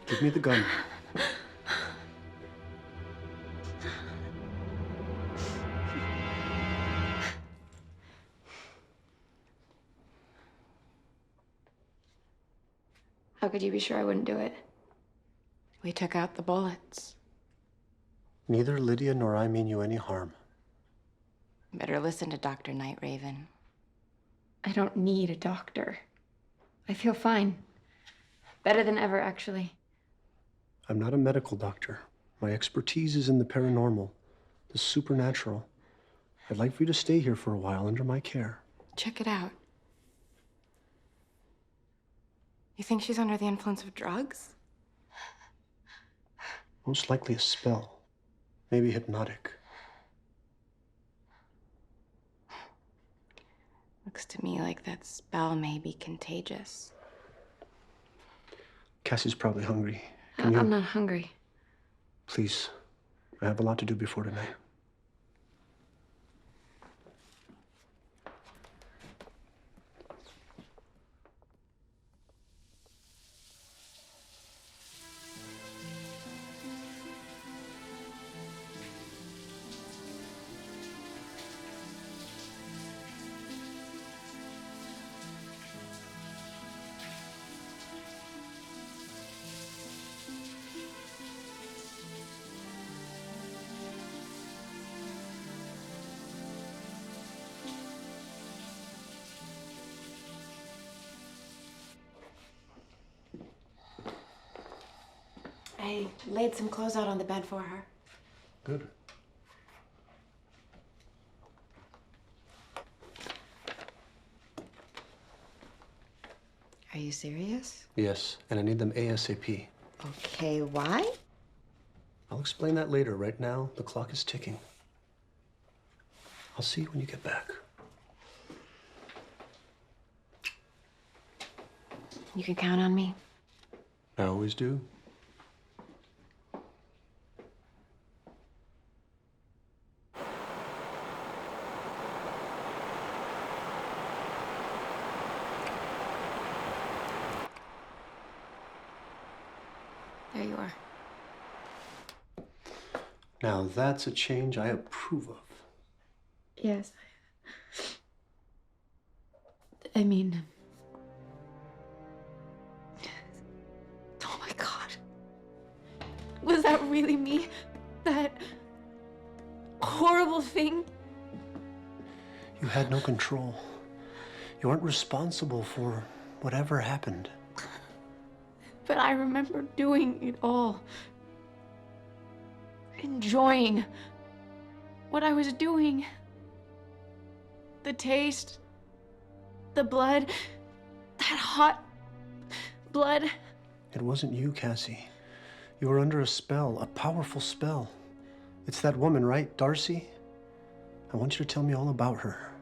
Give me the gun. How could you be sure I wouldn't do it? We took out the bullets. Neither Lydia nor I mean you any harm. Better listen to Dr. Night Raven. I don't need a doctor. I feel fine. Better than ever, actually. I'm not a medical doctor. My expertise is in the paranormal, the supernatural. I'd like for you to stay here for a while under my care. Check it out. You think she's under the influence of drugs? Most likely a spell. Maybe hypnotic. Looks to me like that spell may be contagious. Cassie's probably hungry. I'm not hungry. Please. I have a lot to do before tonight. I laid some clothes out on the bed for her. Good. Are you serious? Yes, and I need them ASAP. Okay, why? I'll explain that later. Right now, the clock is ticking. I'll see you when you get back. You can count on me. I always do. There you are. Now that's a change I approve of. Yes. I mean... Oh my God. Was that really me? That horrible thing? You had no control. You weren't responsible for whatever happened. But I remember doing it all. Enjoying what I was doing. The taste, the blood, that hot blood. It wasn't you, Cassie. You were under a spell, a powerful spell. It's that woman, right? Darcy? I want you to tell me all about her.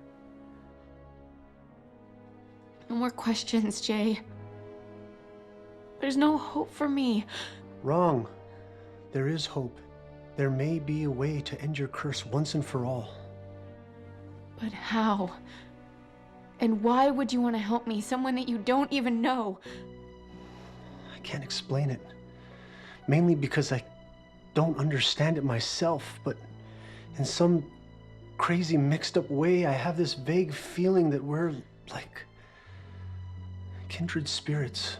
No more questions, Jay. There's no hope for me. Wrong. There is hope. There may be a way to end your curse once and for all. But how? And why would you want to help me, someone that you don't even know? I can't explain it. Mainly because I don't understand it myself, but in some crazy mixed up way, I have this vague feeling that we're like kindred spirits.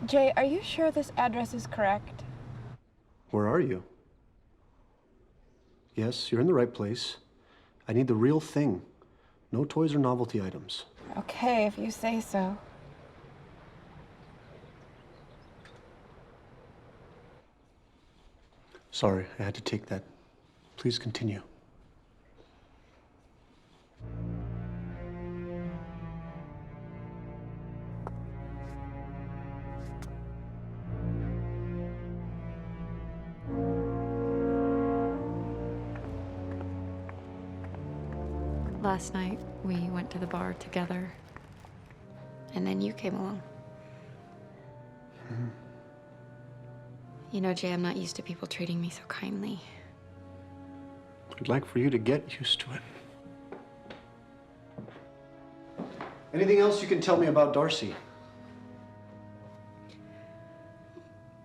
Jay, are you sure this address is correct? Where are you? Yes, you're in the right place. I need the real thing. No toys or novelty items. Okay, if you say so. Sorry, I had to take that. Please continue. Last night, we went to the bar together. And then you came along. You know, Jay, I'm not used to people treating me so kindly. I'd like for you to get used to it. Anything else you can tell me about Darcy?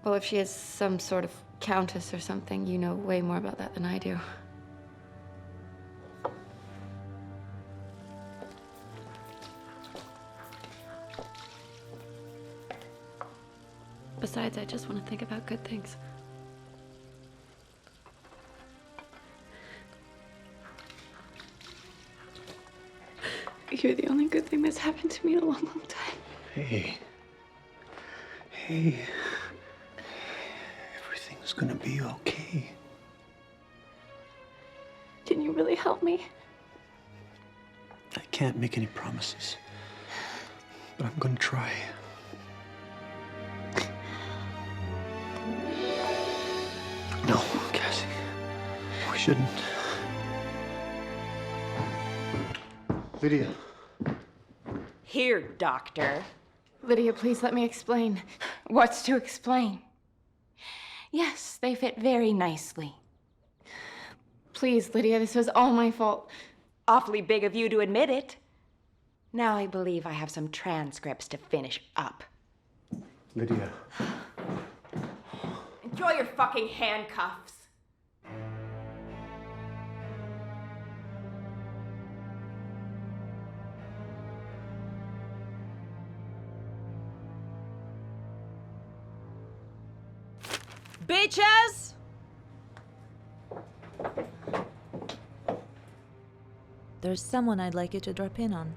Well, if she is some sort of countess or something, you know way more about that than I do. Besides, I just want to think about good things. You're the only good thing that's happened to me in a long, long time. Hey. Everything's gonna be okay. Can you really help me? I can't make any promises, but I'm gonna try. No, Cassie. We shouldn't. Lydia. Here, doctor. Lydia, please let me explain. What's to explain? Yes, they fit very nicely. Please, Lydia, this was all my fault. Awfully big of you to admit it. Now I believe I have some transcripts to finish up. Lydia. Enjoy your fucking handcuffs. Bitches! There's someone I'd like you to drop in on.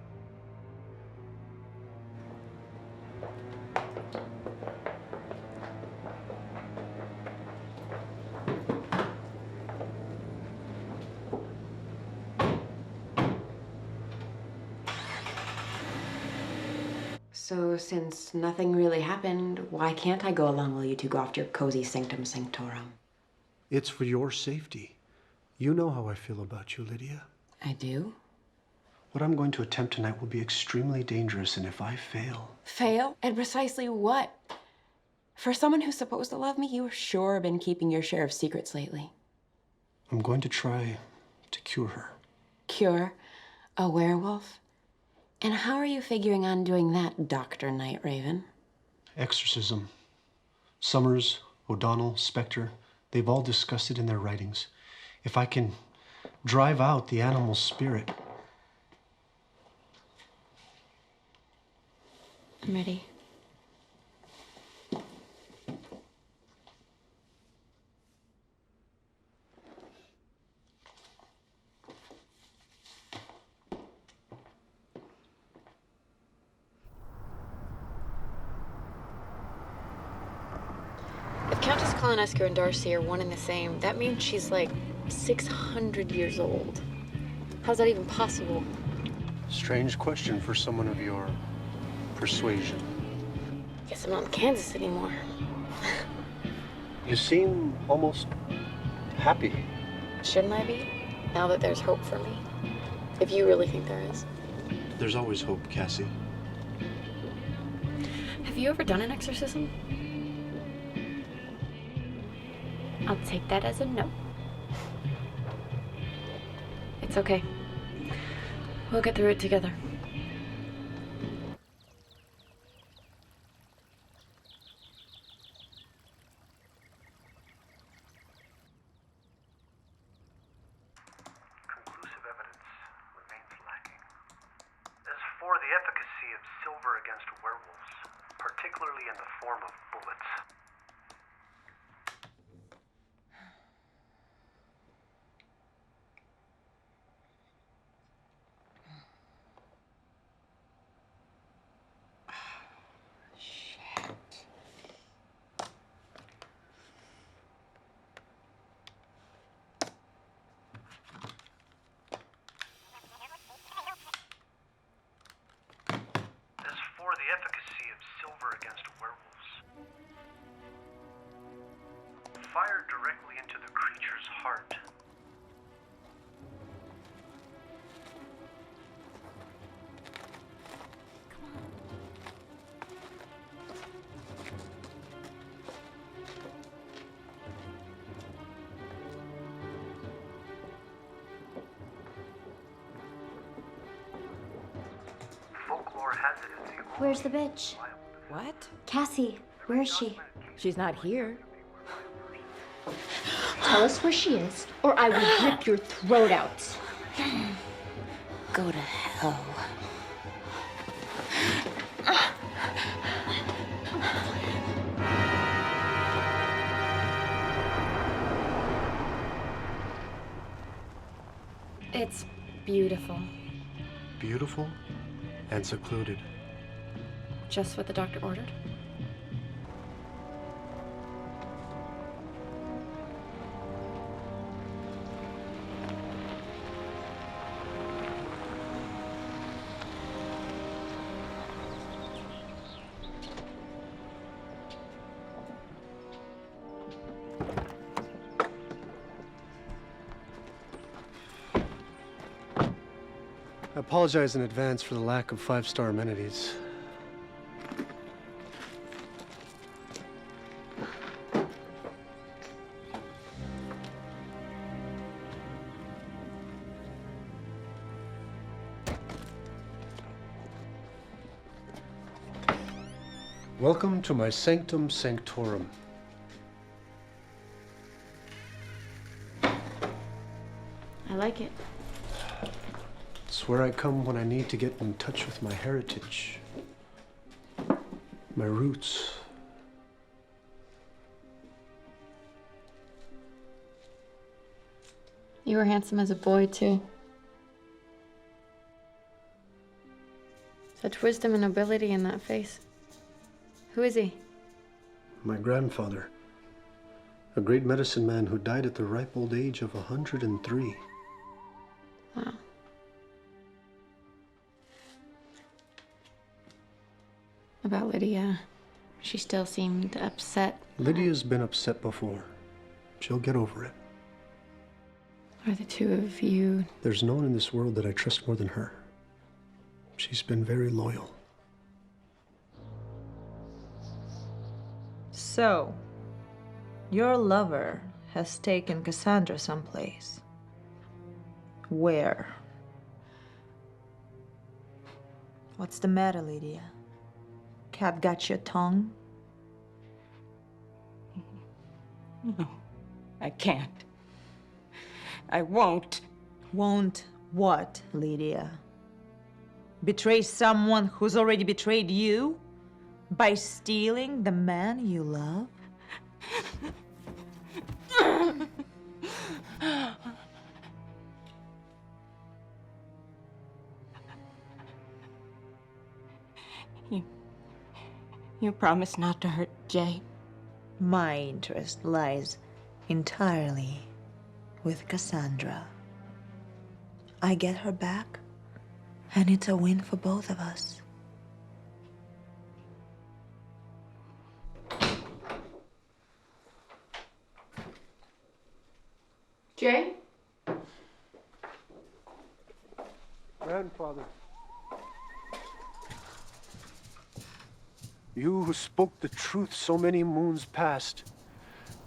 So, since nothing really happened, why can't I go along while you two go off to your cozy sanctum sanctorum? It's for your safety. You know how I feel about you, Lydia. I do? What I'm going to attempt tonight will be extremely dangerous, and if I fail... Fail? At precisely what? For someone who's supposed to love me, you sure have been keeping your share of secrets lately. I'm going to try to cure her. Cure? A werewolf? And how are you figuring on doing that, Dr. Night Raven? Exorcism. Summers, O'Donnell, Spectre, they've all discussed it in their writings. If I can drive out the animal spirit... I'm ready. If Countess Colonescu and Darcy are one and the same, that means she's like 600 years old. How's that even possible? Strange question for someone of your persuasion. Guess I'm not in Kansas anymore. You seem almost happy. Shouldn't I be? Now that there's hope for me. If you really think there is. There's always hope, Cassie. Have you ever done an exorcism? I'll take that as a no. It's okay. We'll get through it together. Conclusive evidence remains lacking. As for the efficacy of silver against werewolves, particularly in the form of bullets, fired directly into the creature's heart. Where's the bitch? What? Cassie, where is she? She's not here. Tell us where she is, or I will rip your throat out. Go to hell. It's beautiful. Beautiful and secluded. Just what the doctor ordered. I apologize in advance for the lack of five-star amenities. Welcome to my sanctum sanctorum. I like it. It's where I come when I need to get in touch with my heritage, my roots. You were handsome as a boy, too. Such wisdom and nobility in that face. Who is he? My grandfather, a great medicine man who died at the ripe old age of 103. Wow. About Lydia, she still seemed upset. Lydia's been upset before. She'll get over it. Are the two of you? There's no one in this world that I trust more than her. She's been very loyal. So, your lover has taken Cassandra someplace. Where? What's the matter, Lydia? Cat got your tongue? No, I can't. I won't. Won't what, Lydia? Betray someone who's already betrayed you? By stealing the man you love? You promise not to hurt Jay? My interest lies entirely with Cassandra. I get her back, and it's a win for both of us. Jay? Grandfather. You who spoke the truth so many moons past,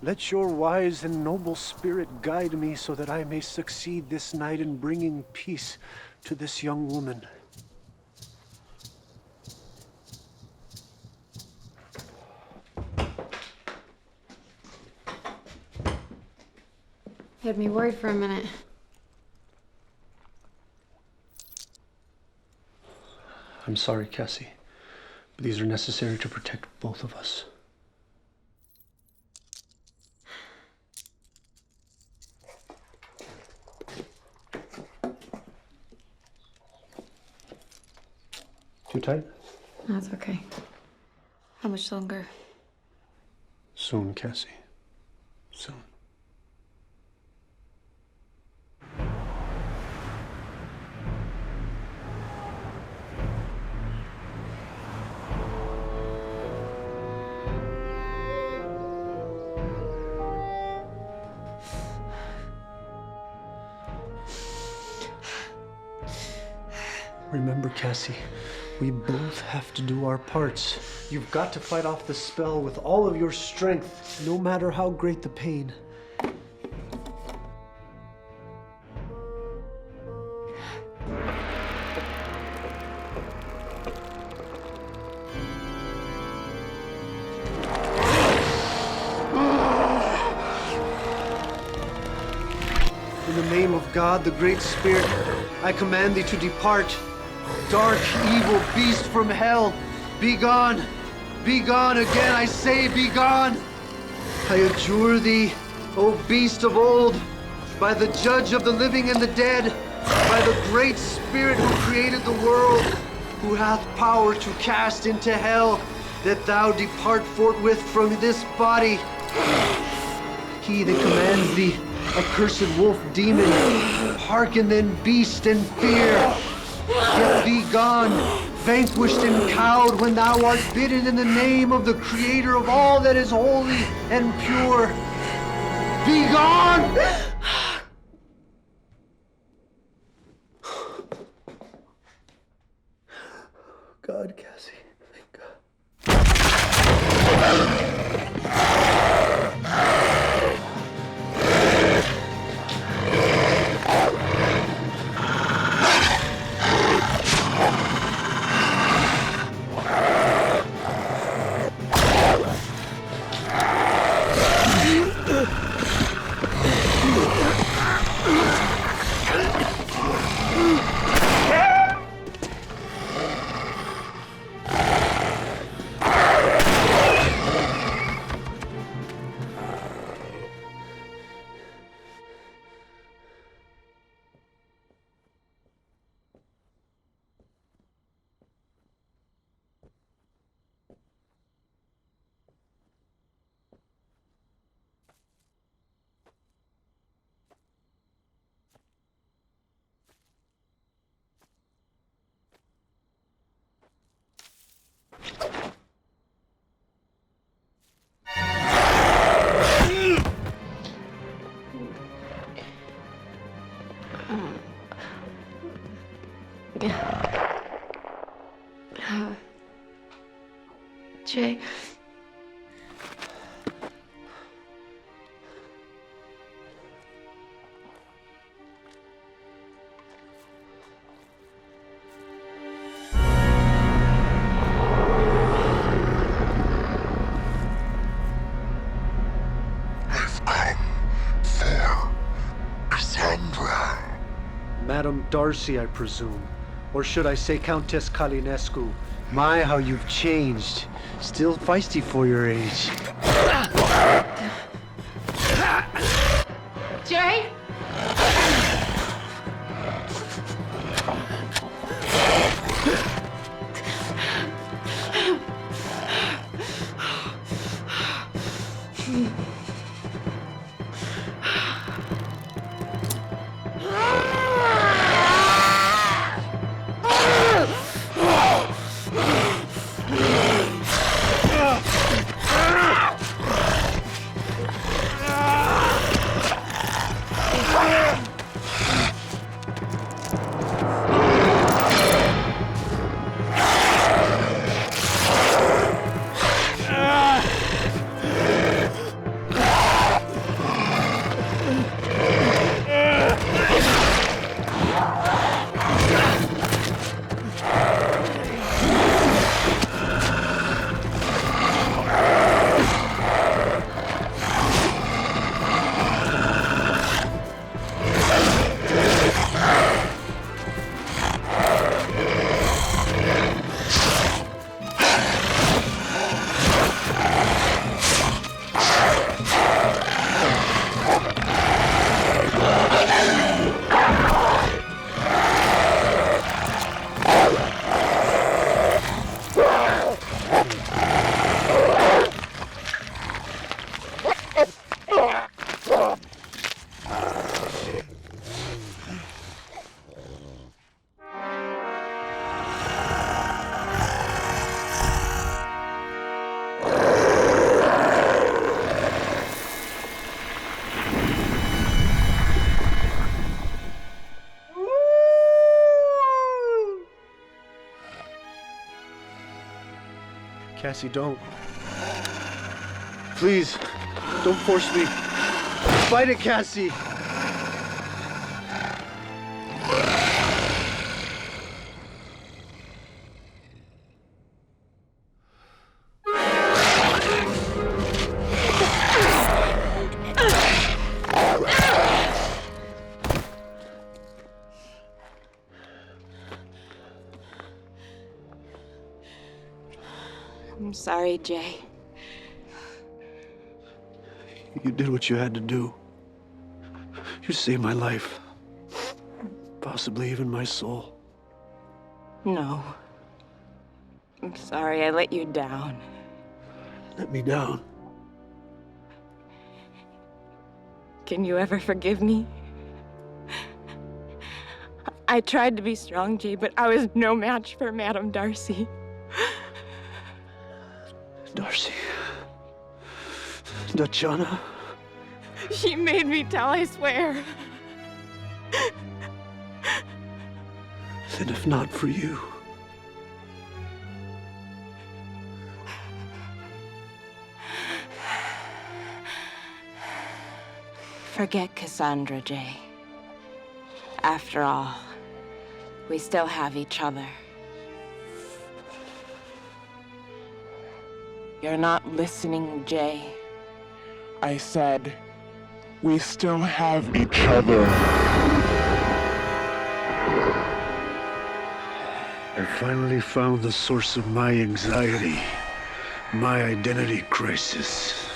let your wise and noble spirit guide me so that I may succeed this night in bringing peace to this young woman. You had me worried for a minute. I'm sorry, Cassie, but these are necessary to protect both of us. Too tight? That's okay. How much longer? Soon, Cassie. Soon. Remember, Cassie, we both have to do our parts. You've got to fight off the spell with all of your strength, no matter how great the pain. In the name of God, the Great Spirit, I command thee to depart. Dark, evil beast from hell, be gone. Be gone again, I say, be gone. I adjure thee, O beast of old, by the judge of the living and the dead, by the Great Spirit who created the world, who hath power to cast into hell, that thou depart forthwith from this body. He that commands thee, accursed wolf demon, hearken then, beast, and fear. Get thee gone, vanquished and cowed, when thou art bidden in the name of the Creator of all that is holy and pure. Be gone! God, Cassie, thank God. Jay. Madam Darcy, I presume. Or should I say Countess Calinescu? My, how you've changed. Still feisty for your age. Jay? Cassie, don't. Please, don't force me. Fight it, Cassie! sorry, Jay. You did what you had to do. You saved my life. Possibly even my soul. No. I'm sorry I let you down. Let me down? Can you ever forgive me? I tried to be strong, Jay, but I was no match for Madame Darcy. Darcy. Tatiana. She made me tell, I swear. Then if not for you... Forget Cassandra, Jay. After all, we still have each other. You're not listening, Jay. I said, we still have each other. I finally found the source of my anxiety, my identity crisis.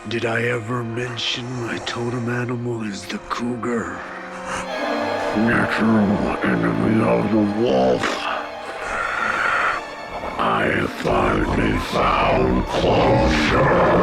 Did I ever mention my totem animal is the cougar? Natural enemy of the wolf. I finally found closure.